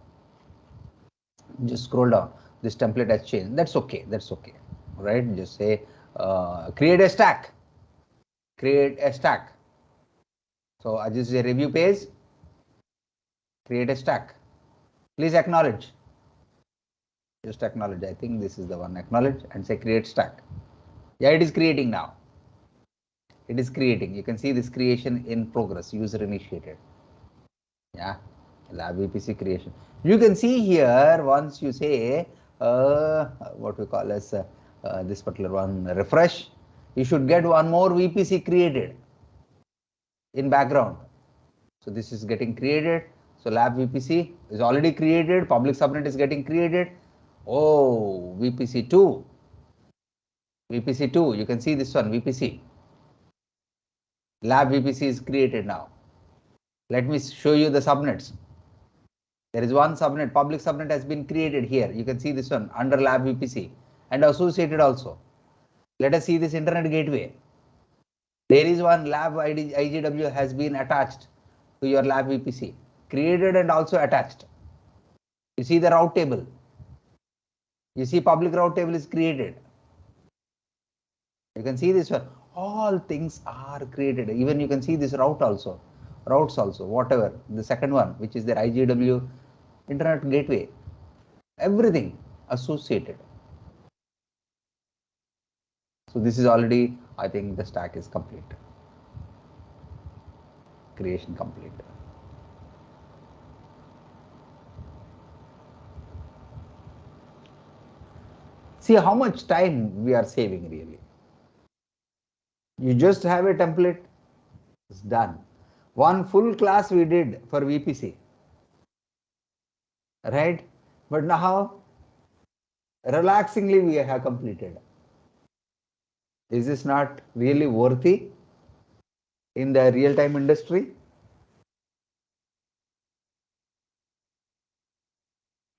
Just scroll down. This template has changed. That's okay. That's okay. Right? Just say create a stack. Create a stack. So this is a review page. Create a stack. Please acknowledge. Just acknowledge. I think this is the one. Acknowledge and say create stack. Yeah, it is creating now. It is creating. You can see this creation in progress, user initiated. Yeah, lab VPC creation. You can see here once you say what we call as this particular one refresh, you should get one more VPC created in background. So this is getting created. So lab VPC is already created. Public subnet is getting created. Oh, VPC2. VPC2. You can see this one VPC. Lab VPC is created now. Let me show you the subnets. There is one subnet, public subnet has been created here. You can see this one under lab VPC and associated also. Let us see this internet gateway. There is one lab IGW has been attached to your lab VPC, created and also attached. You see the route table. You see public route table is created. You can see this one. All things are created. Even you can see this route also, routes also, whatever. The second one, which is the IGW internet gateway, everything associated. So this is already, I think the stack is complete. Creation complete. See how much time we are saving really. You just have a template, it's done. One full class we did for VPC, right? But now, relaxingly we have completed. Is this not really worthy in the real-time industry?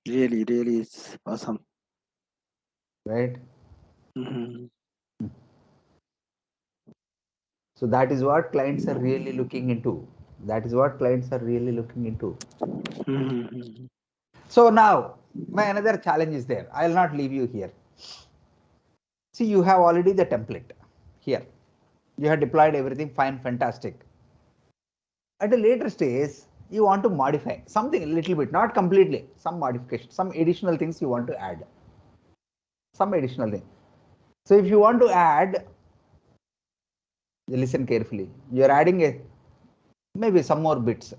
Really, really, it's awesome. Right? So that is what clients are really looking into. That is what clients are really looking into. So now, my another challenge is there. I will not leave you here. See, you have already the template here. You have deployed everything fine, fantastic. At a later stage, you want to modify something a little bit, not completely, some modification, some additional things you want to add, some additional thing. So if you want to add, listen carefully, you are adding maybe some more bits.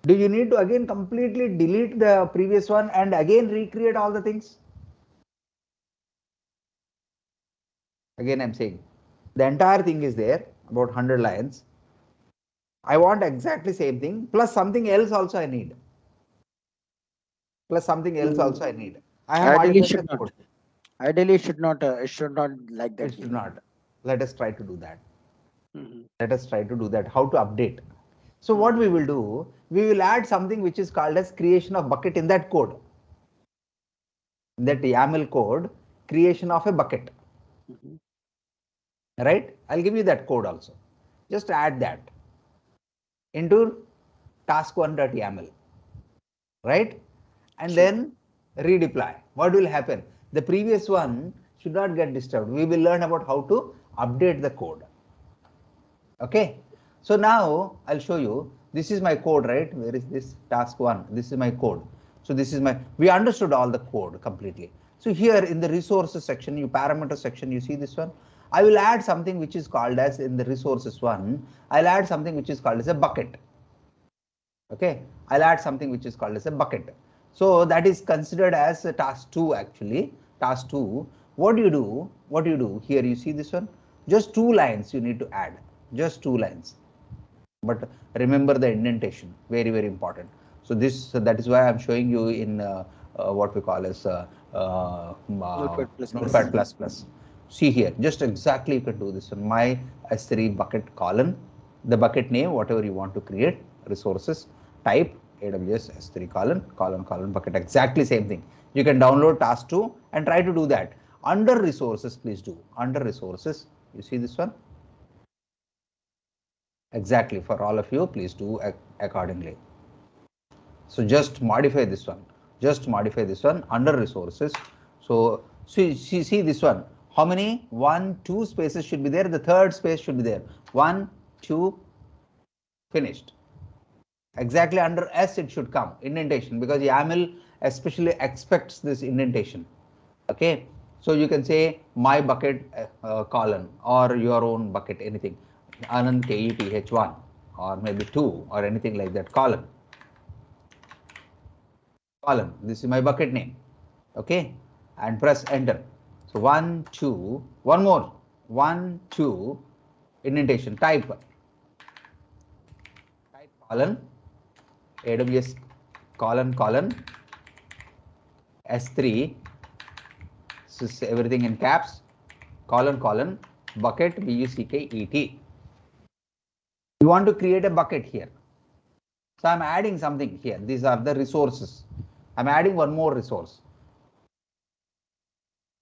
Do you need to again completely delete the previous one and again recreate all the things? Again, I'm saying the entire thing is there, about 100 lines. I want exactly same thing plus something else also I need. Plus something else also I need. I have Ideally, modified should the not. code. Ideally, it should not like that. It should not. Let us try to do that. Mhm. Let us try to do that. How to update? So what we will do, we will add something which is called as creation of bucket in that code. In that YAML code, creation of a bucket. Mhm. Right? I'll give you that code also. Just add that into task1.yaml. Right? And Sure. then redeploy. What will happen? The previous one should not get disturbed. We will learn about how to update the code. Okay. So now I'll show you. This is my code, right? Where is this task one? This is my code. So this is my, we understood all the code completely. So here in the resources section, you parameter section, you see this one. I will add something which is called as in the resources one. I'll add something which is called as a bucket. Okay. I'll add something which is called as a bucket. So that is considered as a task 2 actually. Task 2. What do you do? What do you do? Here you see this one. Just 2 lines you need to add. Just 2 lines. But remember the indentation, very, very important. So this, that is why I'm showing you in what we call as Notepad plus plus. Notepad plus plus. See here, just exactly you can do this on my S3 bucket column, the bucket name, whatever you want to create, resources, type AWS S3 colon bucket, exactly same thing. You can download task 2 and try to do that. Under resources, please do. Under resources, you see this one? Exactly, for all of you, please do accordingly. So just modify this one. Just modify this one under resources. So see this one. How many? 1, 2 spaces should be there. The third space should be there. 1, 2, finished. Exactly under S it should come indentation because YAML especially expects this indentation. Okay. So you can say my bucket colon or your own bucket, anything. Anand KETH1 or maybe 2 or anything like that, colon. This is my bucket name. Okay. And press enter. So 1, 2, one more. 1, 2, indentation, type colon, AWS colon, S3, so everything in caps, colon, bucket, BUCKET. You want to create a bucket here. So I'm adding something here. These are the resources. I'm adding one more resource.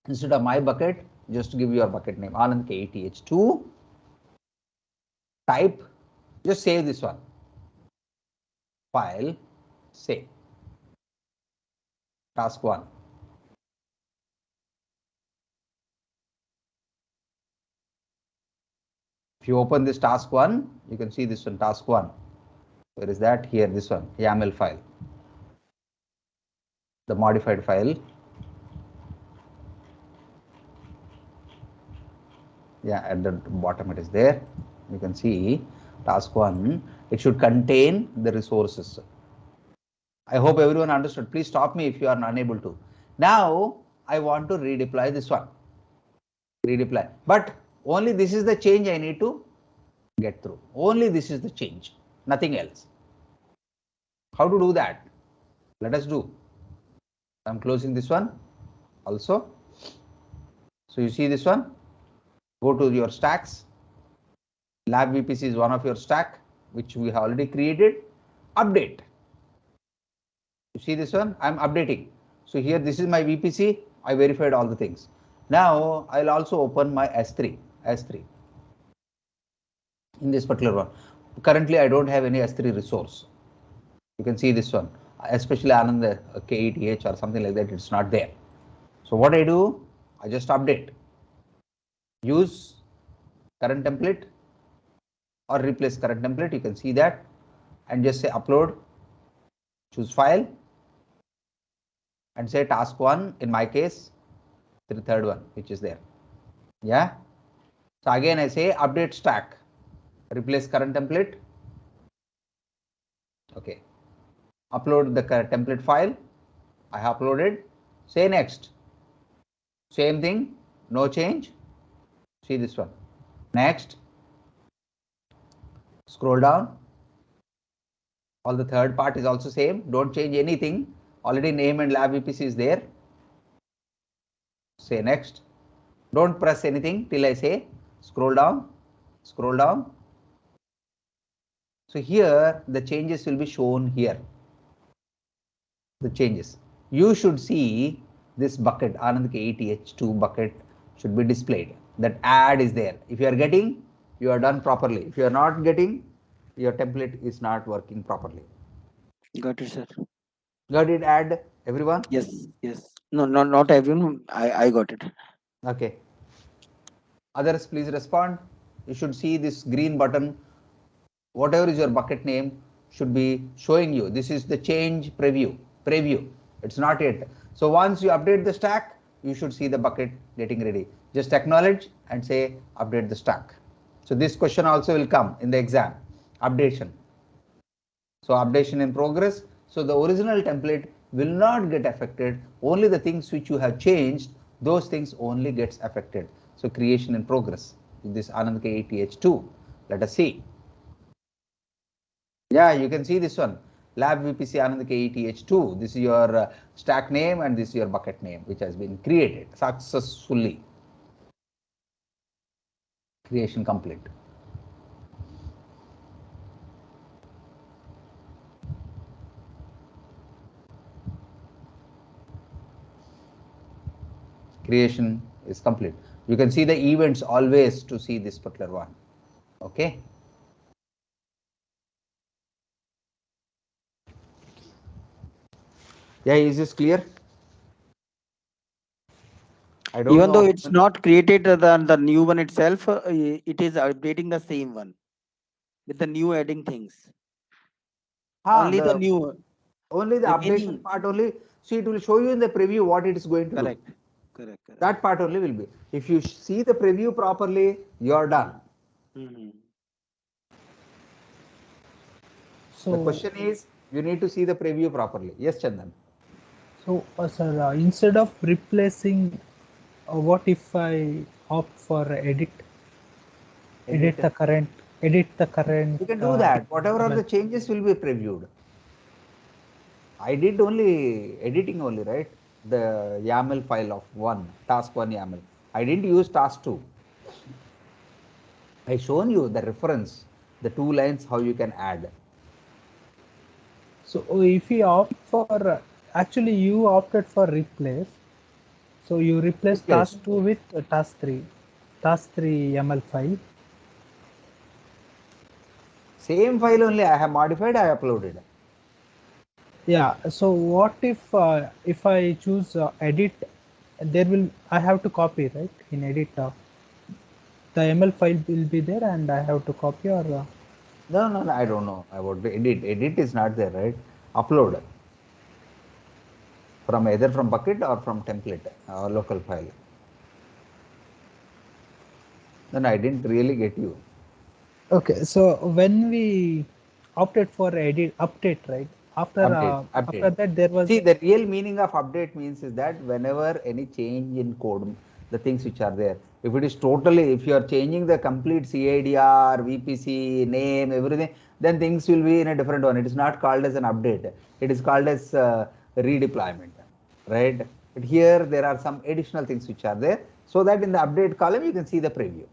Instead of my bucket, just give your bucket name, Anand KETH2. Type, just save this one. File, save. Task 1. If you open this task 1, you can see this one, task 1. Where is that? Here, this one, YAML file. The modified file. Yeah, at the bottom it is there. You can see task 1. It should contain the resources. I hope everyone understood. Please stop me if you are unable to. Now, I want to redeploy this one. Redeploy. But only this is the change I need to get through. Only this is the change. Nothing else. How to do that? Let us do. I'm closing this one also. So you see this one. Go to your stacks. Lab VPC is one of your stack, which we have already created. Update. You see this one? I'm updating. So here, this is my VPC. I verified all the things. Now I'll also open my S3. In this particular one. Currently, I don't have any S3 resource. You can see this one, especially Anand KETH or something like that. It's not there. So what I do, I just update. Use current template or replace current template. You can see that and just say upload choose file, and say task 1, in my case, the third one, which is there. Yeah. So again, I say update stack, replace current template. Okay. Upload the template file. I have uploaded. Say next. Same thing, no change. See this one. Next. Scroll down. All the third part is also same. Don't change anything. Already name and lab VPC is there. Say next. Don't press anything till I say scroll down. Scroll down. So here the changes will be shown here. The changes. You should see this bucket, Anand KETH2 bucket should be displayed. That add is there. If you are getting, you are done properly. If you are not getting, your template is not working properly. Got it, sir. Got it, add, everyone? Yes, yes. No, not everyone. I got it. Okay. Others, please respond. You should see this green button. Whatever is your bucket name should be showing you. This is the change preview. It's not yet. So once you update the stack, you should see the bucket getting ready. Just acknowledge and say update the stack. So this question also will come in the exam. Updation. So updation in progress. So the original template will not get affected. Only the things which you have changed, those things only gets affected. So creation in progress. This Anand KETH2. Let us see. Yeah, you can see this one. Lab VPC Anand KETH2. This is your stack name and this is your bucket name, which has been created successfully. Creation complete. Creation is complete. You can see the events always to see this particular one. Okay. Yeah, is this clear? I don't Even know. though it's not created the new one itself, it is updating the same one with the new adding things. Only the new. Only the updation part only. See, it will show you in the preview what it is going to do. Correct. That part only will be. If you see the preview properly, you are done. So the question is, you need to see the preview properly. Yes, Chandan. So, sir, instead of replacing, what if I opt for edit the current? You can do that. Whatever are the changes will be previewed. I did only editing only, right? The YAML file of task 1 YAML. I didn't use task 2. I shown you the reference, the 2 lines, how you can add. So if you opt for, actually you opted for replace. So you replace task 2 with task 3 YAML file. Same file only I have modified, I uploaded. Yeah. So what if I choose edit, I have to copy, right? In edit, the YAML file will be there, and I have to copy, or No, I don't know about the edit. Edit is not there, right? Upload from either from bucket or from template or local file. Then I didn't really get you. Okay, so when we opted for update, right? After that, there was. See, the real meaning of update means is that whenever any change in code, the things which are there, if it is totally, if you are changing the complete CIDR, VPC, name, everything, then things will be in a different one. It is not called as an update. It is called as redeployment, right? But here there are some additional things which are there, so that in the update column you can see the preview.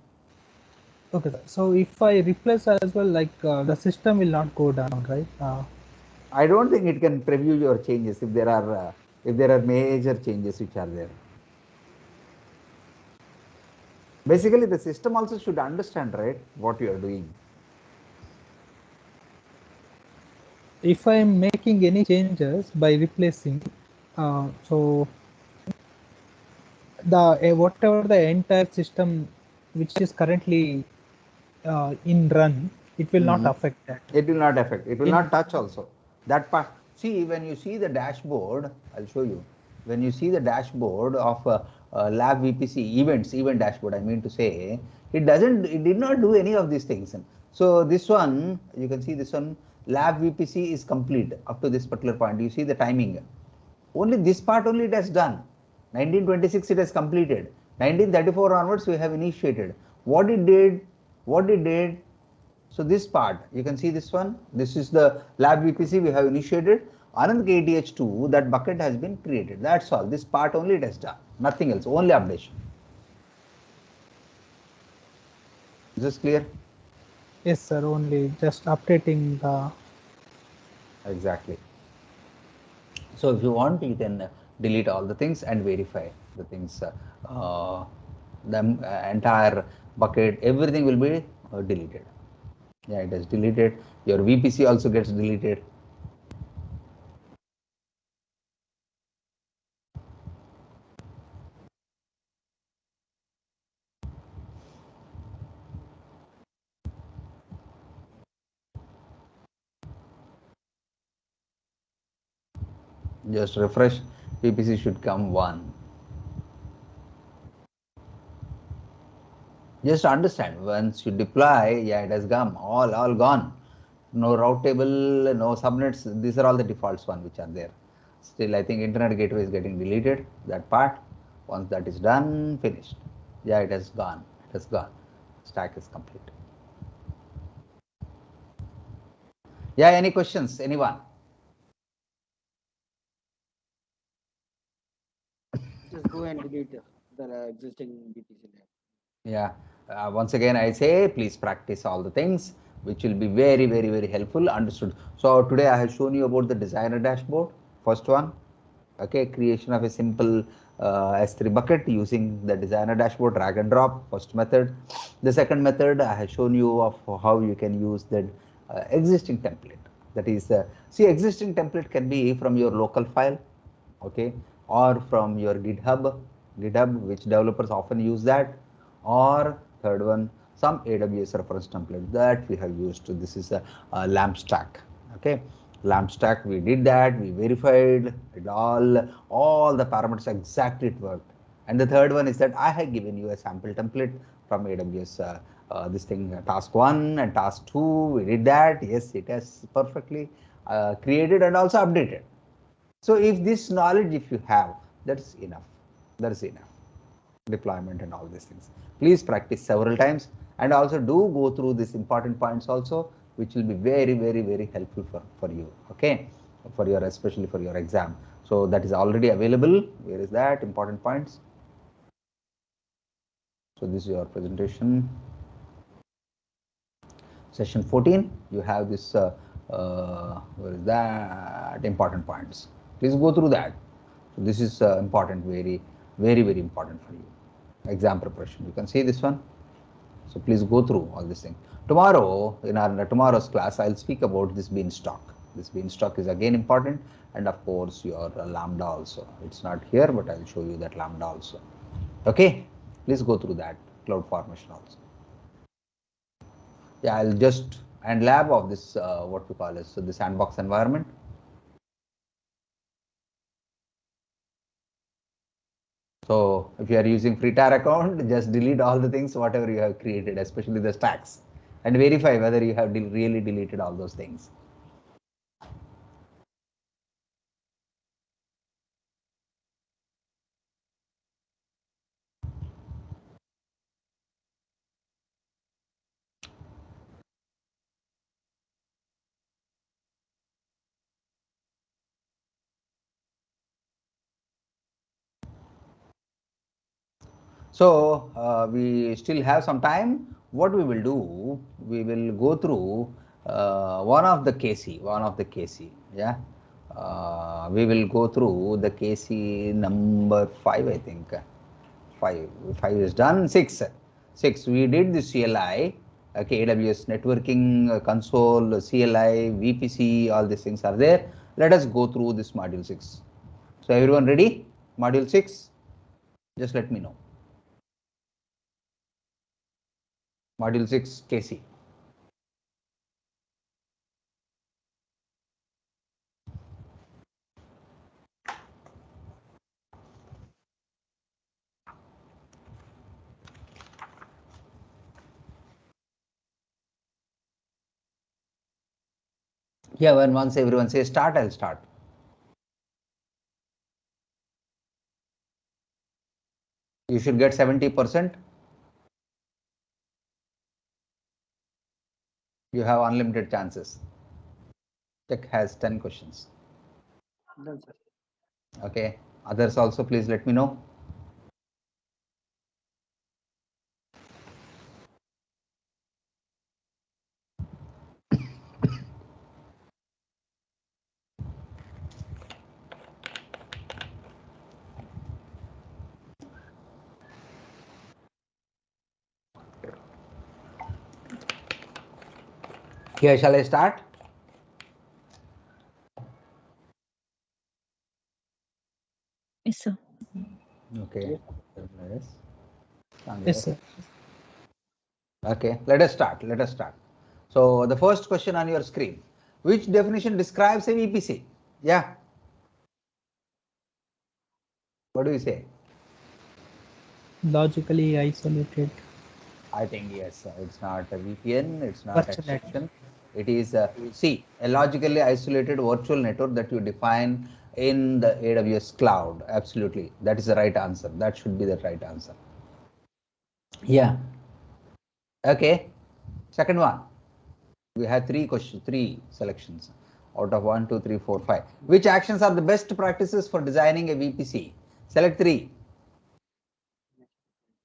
Okay, so if I replace as well, like the system will not go down, right? I don't think it can preview your changes if there are major changes which are there. Basically, the system also should understand, right, what you are doing. If I am making any changes by replacing, so whatever the entire system which is currently in run, it will not affect that. It will not affect. It will not touch also. That part, See, when you see the dashboard, I'll show you. When you see the dashboard of lab VPC event dashboard, I mean to say, it did not do any of these things. So this one, you can see this one, lab VPC is complete up to this particular point. You see the timing. Only this part only it has done. 1926 it has completed. 1934 onwards we have initiated. What it did, so this part, you can see this one. This is the lab VPC we have initiated. Anand KTH2, that bucket has been created. That's all. This part only it has done. Nothing else. Only updation. Is this clear? Yes, sir. Only just updating the. Exactly. So if you want, you can delete all the things and verify the things. The entire bucket, everything will be deleted. Yeah, it is deleted. Your VPC also gets deleted. Just refresh. VPC should come 1. Just understand, once you deploy, yeah, it has come, all gone. No route table, no subnets. These are all the defaults one which are there. Still, I think internet gateway is getting deleted, that part. Once that is done, finished. Yeah, it has gone. It has gone. Stack is complete. Yeah, any questions? Anyone? Just go and delete the existing BPC lab. Yeah, once again I say please practice all the things which will be very helpful. Understood? So today I have shown you about the designer dashboard. First one, okay, creation of a simple S3 bucket using the designer dashboard, drag and drop, first method. The second method I have shown you of how you can use the existing template. That is, see, existing template can be from your local file, okay, or from your GitHub, which developers often use that, or third one, some AWS reference template that we have used. This is a LAMP stack, okay. LAMP stack, we did that, we verified it, all the parameters exactly it worked. And the third one is that I have given you a sample template from AWS, this thing, task 1 and task 2, we did that. Yes, it has perfectly created and also updated. So if this knowledge, if you have, that's enough. That's enough. Deployment and all these things. Please practice several times and also do go through these important points also, which will be very helpful for you. Okay, for your, especially for your exam. So that is already available. Where is that? Important points. So this is your presentation. Session 14. You have this. Where is that? Important points. Please go through that. So this is important, very important for you. Exam preparation. You can see this one. So please go through all this thing. Tomorrow, in our tomorrow's class, I'll speak about this beanstalk. This beanstalk is again important, and of course your lambda also. It's not here, but I'll show you that lambda also. Okay, please go through that cloud formation also. Yeah, I'll just and lab of this what we call as the sandbox environment. So if you are using free tier account, just delete all the things whatever you have created, especially the stacks, and verify whether you have really deleted all those things. So we still have some time. What we will do, we will go through one of the KC. Yeah, we will go through the KC number 5, I think. 5 is done. 6 we did the CLI. Okay, AWS networking console, CLI, VPC, all these things are there. Let us go through this module 6. So everyone ready? Module 6, just let me know. Module 6 KC. Yeah, when once everyone says start, I'll start. You should get 70%. You have unlimited chances. Check has 10 questions. Done, sir. Okay. Others also, please let me know. Here, shall I start? Yes, sir. Okay. Yes, sir. Okay, let us start. Let us start. So the first question on your screen, which definition describes a VPC? Yeah. What do you say? Logically isolated. I think yes. It's not a VPN. It's not Virtual network. exception. It is a logically isolated virtual network that you define in the AWS cloud. Absolutely, that is the right answer. That should be the right answer. Yeah. Okay. Second one. We have three selections out of 1, 2, 3, 4, 5. Which actions are the best practices for designing a VPC? Select 3.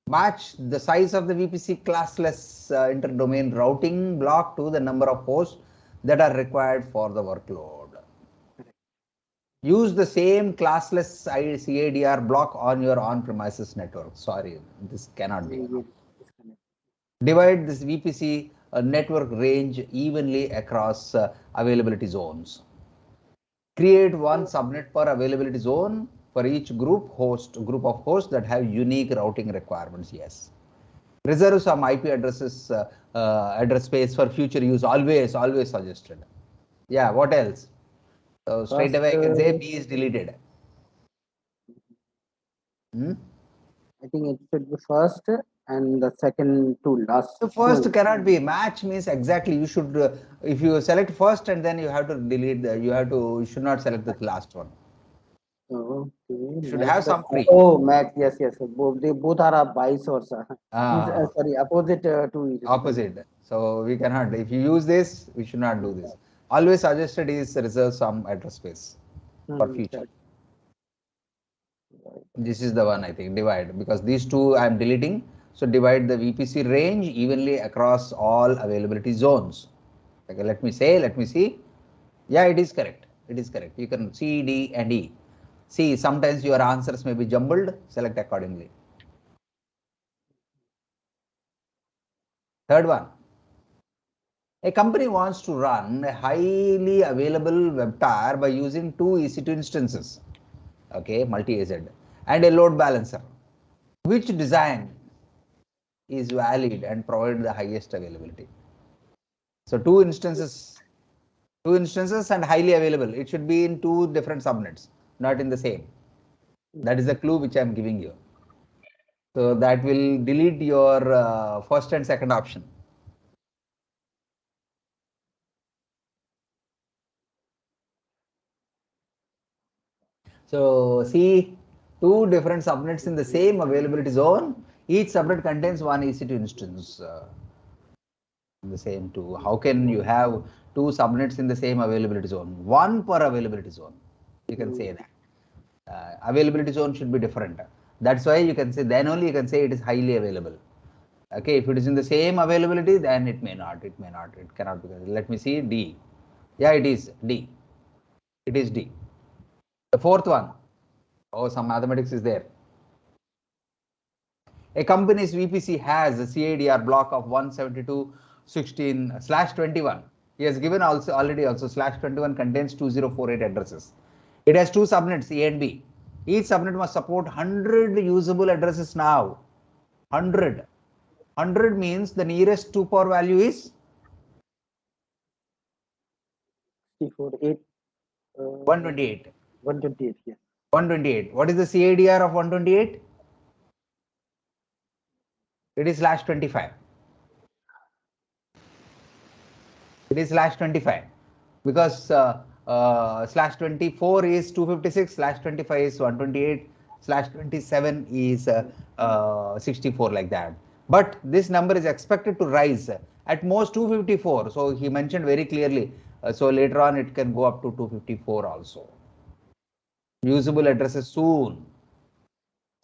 Match the size of the VPC classless interdomain routing block to the number of hosts that are required for the workload. Use the same classless CADR block on your on-premises network. Sorry, this cannot be. Divide this VPC network range evenly across availability zones. Create one subnet per availability zone for each group of hosts that have unique routing requirements. Yes. Reserve some IP addresses, address space for future use. Always suggested. Yeah. What else? So straight away I can say B is deleted. Hmm? I think it should be first and the second to last. The first cannot be. Match means exactly you should if you select first and then you have to delete you should not select the last one. Okay. You should have some free. Oh, match. Yes, yes. They both are a vice versa. Sorry, opposite to each other. Opposite. So we cannot. If you use this, we should not do this. Always suggested is reserve some address space for future. This is the one I think divide because these two I am deleting. So divide the VPC range evenly across all availability zones. Okay, let me see. Yeah, it is correct. It is correct. You can C, D, and E. See, sometimes your answers may be jumbled. Select accordingly. Third one. A company wants to run a highly available web tower by using two EC2 instances, okay, multi-AZ, and a load balancer. Which design is valid and provide the highest availability? So two instances and highly available. It should be in two different subnets, not in the same. That is the clue which I am giving you. So that will delete your first and second option. So see, two different subnets in the same availability zone. Each subnet contains one EC2 instance. The same two. How can you have two subnets in the same availability zone? One per availability zone. You can say that. Availability zone should be different. That's why you can say, then only you can say it is highly available. Okay, if it is in the same availability, then it may not, it cannot be. Let me see D. Yeah, it is D. It is D. The fourth one. Oh, some mathematics is there. A company's VPC has a CADR block of 172.16/21. He has given already /21 contains 2048 addresses. It has two subnets A and B. Each subnet must support 100 usable addresses now. 100. 100 means the nearest 2 power value is 64, 128. 128. Yes. 128. What is the CADR of 128? It is /25. It is /25. because slash 24 is 256, slash 25 is 128, slash 27 is 64, like that. But this number is expected to rise at most 254. So he mentioned very clearly. So later on it can go up to 254 also. Usable addresses soon.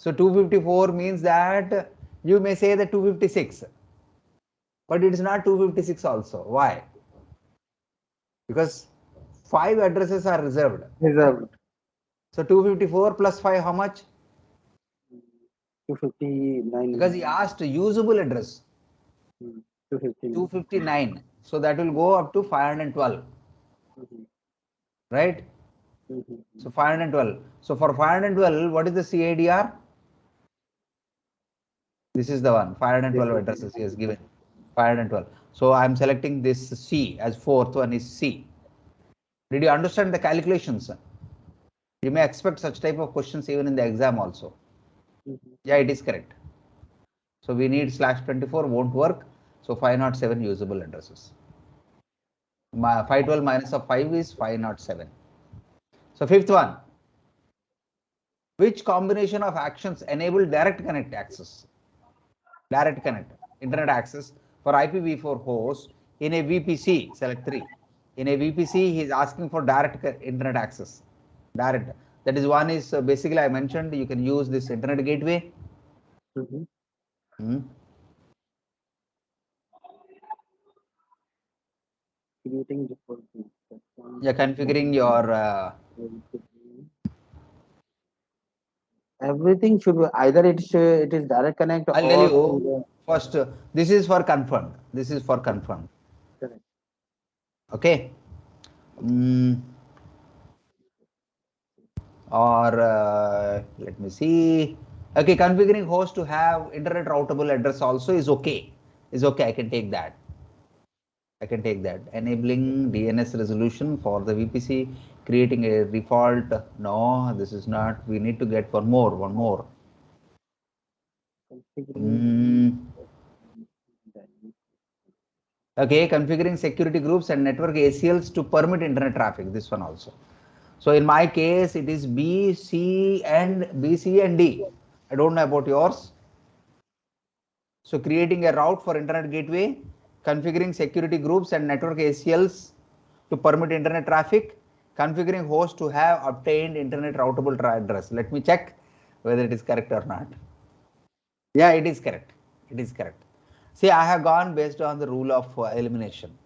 So 254 means that you may say that 256, but it is not 256 also. Why? Because 5 addresses are reserved. So 254 plus 5, how much? 259. Because he asked usable address. 259. So that will go up to 512. Right? So 512. So for 512, what is the CADR? This is the one. 512 addresses he has given. 512. So I am selecting this C as fourth one is C. Did you understand the calculations? You may expect such type of questions even in the exam also. Yeah, it is correct. So we need slash 24 won't work. So 507 usable addresses. 512 minus of 5 is 507. So fifth one. Which combination of actions enable direct connect access? Direct connect, internet access for IPv4 host in a VPC, select 3. In a VPC, he is asking for direct internet access. Direct. That is one is basically I mentioned you can use this internet gateway. Yeah, configuring your everything should be either it is direct connect I'll or tell you first. This is for confirmed. This is for confirmed. correct. Okay. Or let me see. Okay, configuring host to have internet routable address also is okay. Is okay. I can take that. I can take that. Enabling DNS resolution for the VPC, creating a default. No, this is not. We need to get one more. One more. Okay, configuring security groups and network ACLs to permit internet traffic. This one also. So in my case, it is B, C, and D. I don't know about yours. So creating a route for internet gateway, configuring security groups and network ACLs to permit internet traffic, configuring host to have obtained internet routable address. Let me check whether it is correct or not. Yeah, it is correct. It is correct. See, I have gone based on the rule of elimination.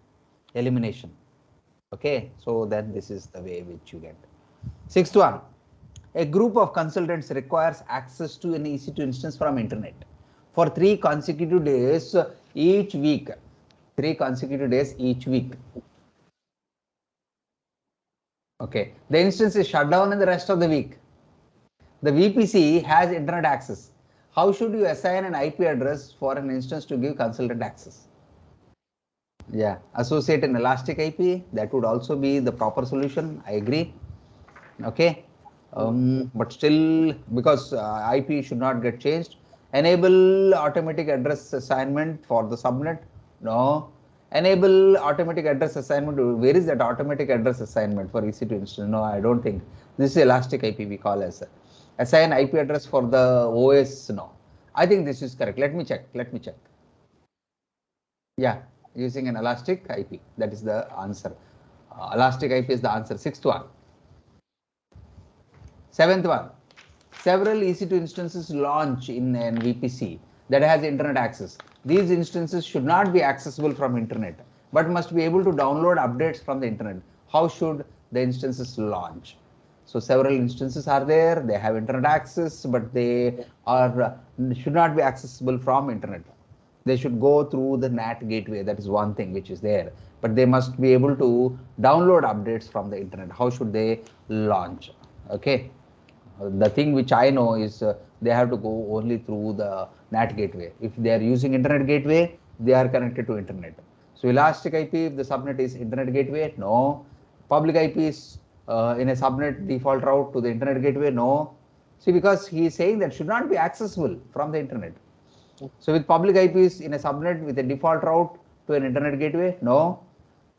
Okay, so then this is the way which you get. Sixth one, a group of consultants requires access to an EC2 instance from internet for 3 consecutive days each week. 3 consecutive days each week. Okay, the instance is shut down in the rest of the week. The VPC has internet access. How should you assign an IP address for an instance to give consultant access? Yeah, associate an elastic IP. That would also be the proper solution. I agree. Okay. But still, because IP should not get changed, enable automatic address assignment for the subnet. No. Enable automatic address assignment. Where is that automatic address assignment for EC2 instance? No, I don't think. This is elastic IP we call as assign IP address for the OS. No, I think this is correct. Let me check. Yeah, using an elastic IP. That is the answer. Elastic IP is the answer. Sixth one. Seventh one. Several EC2 instances launch in an VPC that has internet access. These instances should not be accessible from internet, but must be able to download updates from the internet. How should the instances launch? So several instances are there, they have internet access, but they are should not be accessible from internet. They should go through the NAT gateway. That is one thing which is there, but they must be able to download updates from the internet. How should they launch? Okay. The thing which I know is they have to go only through the NAT gateway. If they are using internet gateway, they are connected to internet. So elastic IP, if the subnet is internet gateway, no. Public IP is in a subnet default route to the internet gateway, no. See, because he is saying that should not be accessible from the internet. So with public IPs in a subnet with a default route to an internet gateway, no.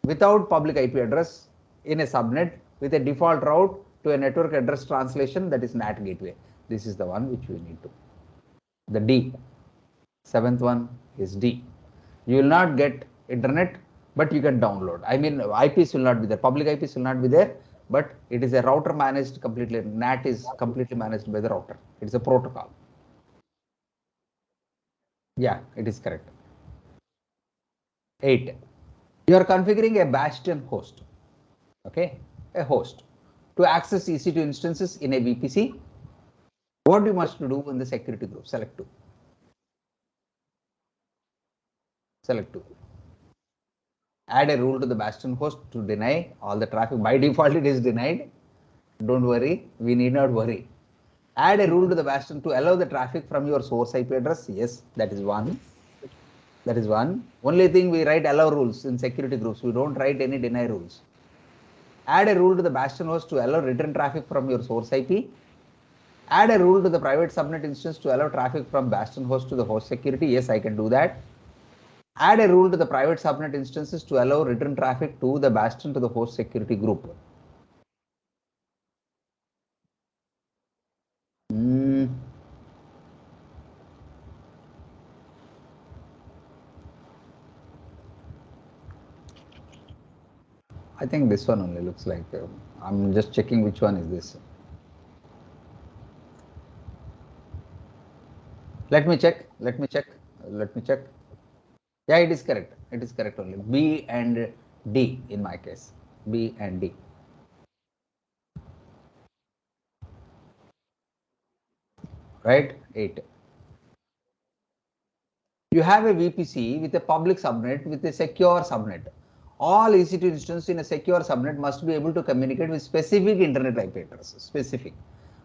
Without public IP address, in a subnet with a default route to a network address translation, that is NAT gateway. This is the one which we need to. The D. Seventh one is D. You will not get internet, but you can download. I mean, IPs will not be there. Public IPs will not be there, but it is a router managed completely. NAT is completely managed by the router. It is a protocol. Yeah, it is correct. 8. You are configuring a bastion host. Okay, a host to access EC2 instances in a VPC. What you must do in the security group? Select 2. Select 2. Add a rule to the bastion host to deny all the traffic. By default, it is denied. Don't worry, we need not worry. Add a rule to the bastion to allow the traffic from your source IP address. Yes, that is one. That is one. Only thing we write allow rules in security groups. We don't write any deny rules. Add a rule to the bastion host to allow return traffic from your source IP. Add a rule to the private subnet instance to allow traffic from bastion host to the host security. Yes, I can do that. Add a rule to the private subnet instances to allow return traffic to the bastion to the host security group. I think this one only looks like, I'm just checking which one is this. Let me check. Yeah, it is correct. It is correct only. B and D in my case. B and D. Right? 8. You have a VPC with a public subnet with a secure subnet. All EC2 instances in a secure subnet must be able to communicate with specific internet IP addresses. Specific.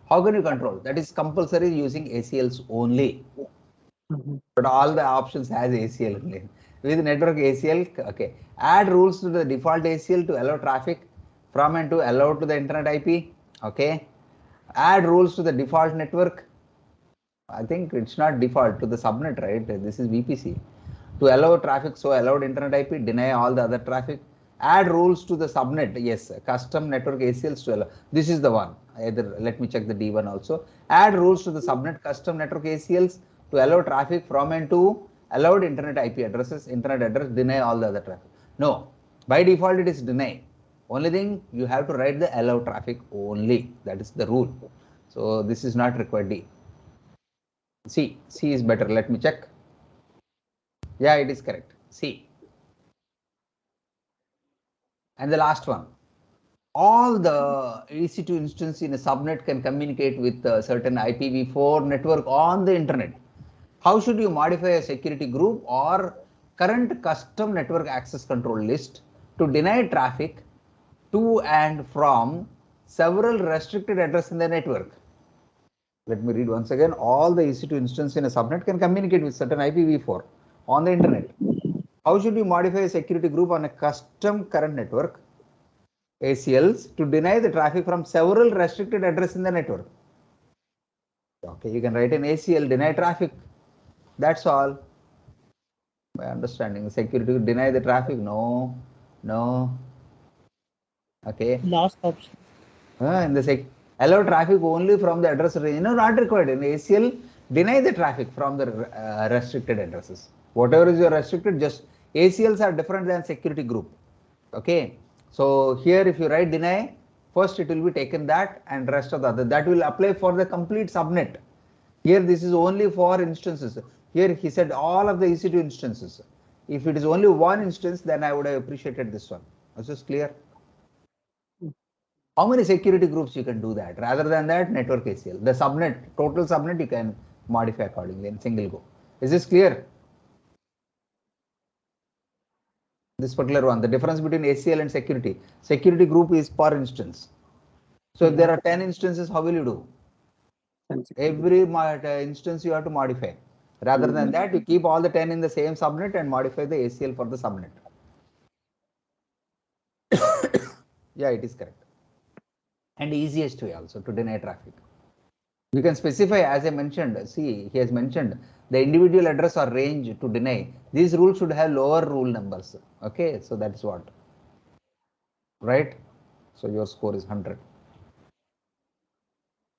How can you control? That is compulsory using ACLs only. But all the options has ACL only. With network ACL, okay. Add rules to the default ACL to allow traffic from and to allow to the internet IP. Okay. Add rules to the default network. I think it's not default to the subnet, right? This is VPC. To allow traffic, so allowed internet IP, deny all the other traffic. Add rules to the subnet. Yes, custom network ACLs to allow. This is the one. Either let me check the D1 also. Add rules to the subnet custom network ACLs to allow traffic from and to allowed internet IP addresses, internet address, deny all the other traffic. No, by default it is deny. Only thing you have to write the allow traffic only. That is the rule. So this is not required D. C is better. Let me check. Yeah, it is correct. C. And the last one. All the EC2 instance in a subnet can communicate with a certain IPv4 network on the internet. How should you modify a security group or current custom network access control list to deny traffic to and from several restricted addresses in the network? Let me read once again. All the EC2 instance in a subnet can communicate with certain IPv4 on the internet. How should you modify a security group on a custom current network, ACLs, to deny the traffic from several restricted addresses in the network? Okay, you can write an ACL, deny traffic. That's all. My understanding, security to deny the traffic. No. Okay. Last option. In the allow traffic only from the address range. No, not required. In ACL, deny the traffic from the restricted addresses. Whatever is your restricted, just ACLs are different than security group. Okay. So here, if you write deny, first it will be taken that and rest of the other. That will apply for the complete subnet. Here, this is only for instances. Here, he said all of the EC2 instances. If it is only one instance, then I would have appreciated this one. Is this clear? How many security groups you can do that? Rather than that, network ACL. The subnet, total subnet, you can modify accordingly in single go. Is this clear? This particular one, the difference between ACL and security. Security group is per instance. So if there are 10 instances, how will you do? Every instance you have to modify. Rather than that, you keep all the 10 in the same subnet and modify the ACL for the subnet. Yeah, it is correct. And easiest way also to deny traffic. You can specify, as I mentioned, see, he has mentioned the individual address or range to deny. These rules should have lower rule numbers. Okay, so that's what. Right? So your score is 100.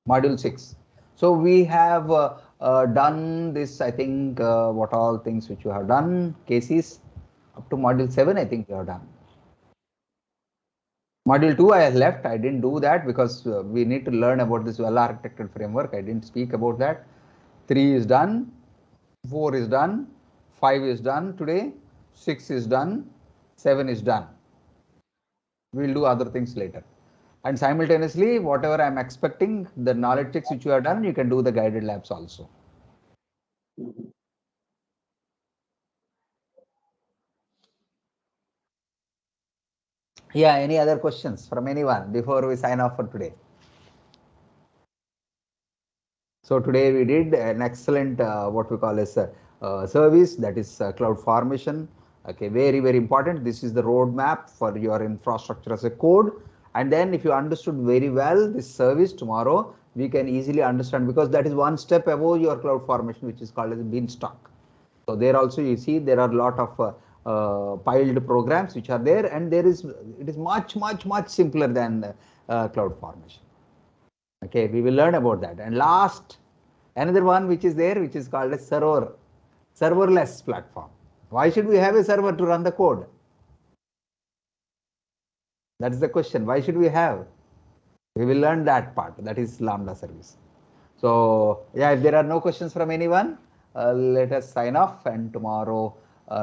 Module 6. So we have done this, I think, what all things which you have done, cases, up to module 7, I think you have done. Module 2 I have left, I didn't do that because we need to learn about this well-architected framework. I didn't speak about that. 3 is done, 4 is done, 5 is done today, 6 is done, 7 is done. We'll do other things later. And simultaneously, whatever I'm expecting, the knowledge checks which you have done, you can do the guided labs also. Yeah, any other questions from anyone before we sign off for today? So today we did an excellent what we call as a service, that is cloud formation. Okay, very, very important. This is the roadmap for your infrastructure as a code. And then if you understood very well this service tomorrow, we can easily understand, because that is one step above your cloud formation, which is called as beanstalk. So there also you see there are a lot of piled programs which are there, and it is much simpler than cloud formation. Okay, we will learn about that. And last, another one which is there, which is called a serverless platform. Why should we have a server to run the code? That's the question. Why should we have? We will learn that part. That is Lambda service. So yeah, if there are no questions from anyone, let us sign off, and tomorrow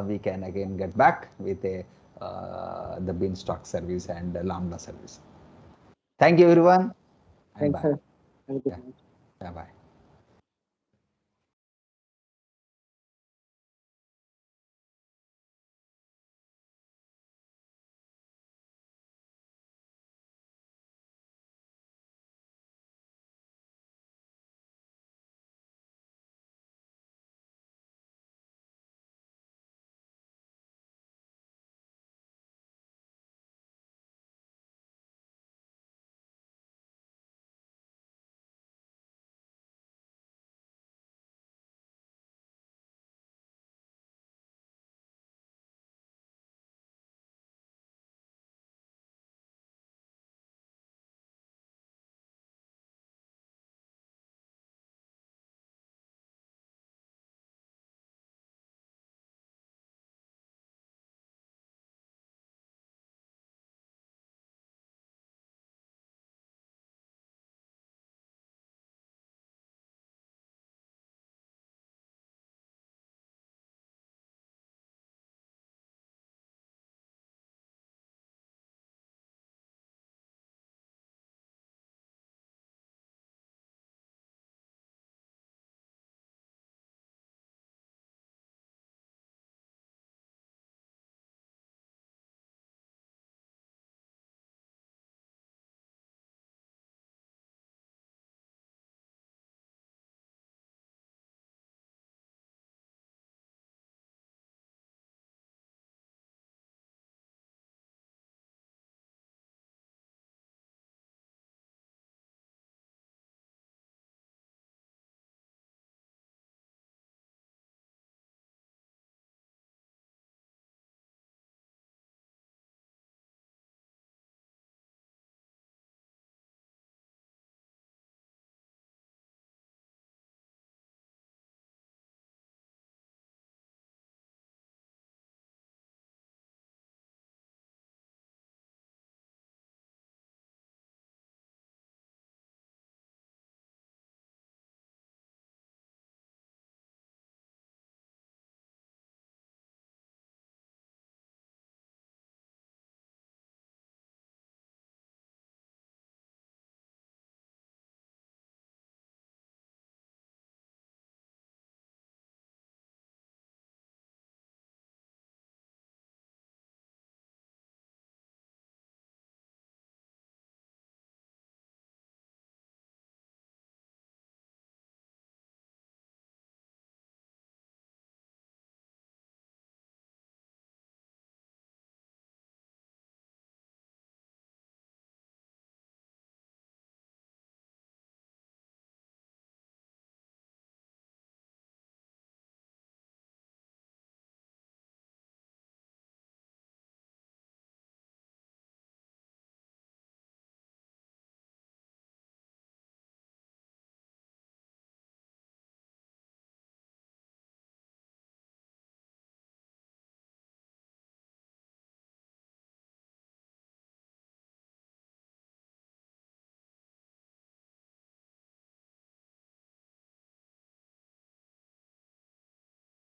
we can again get back with the beanstalk service and the Lambda service. Thank you everyone, and Thanks, bye. sir. Have a good Yeah, night. yeah, bye.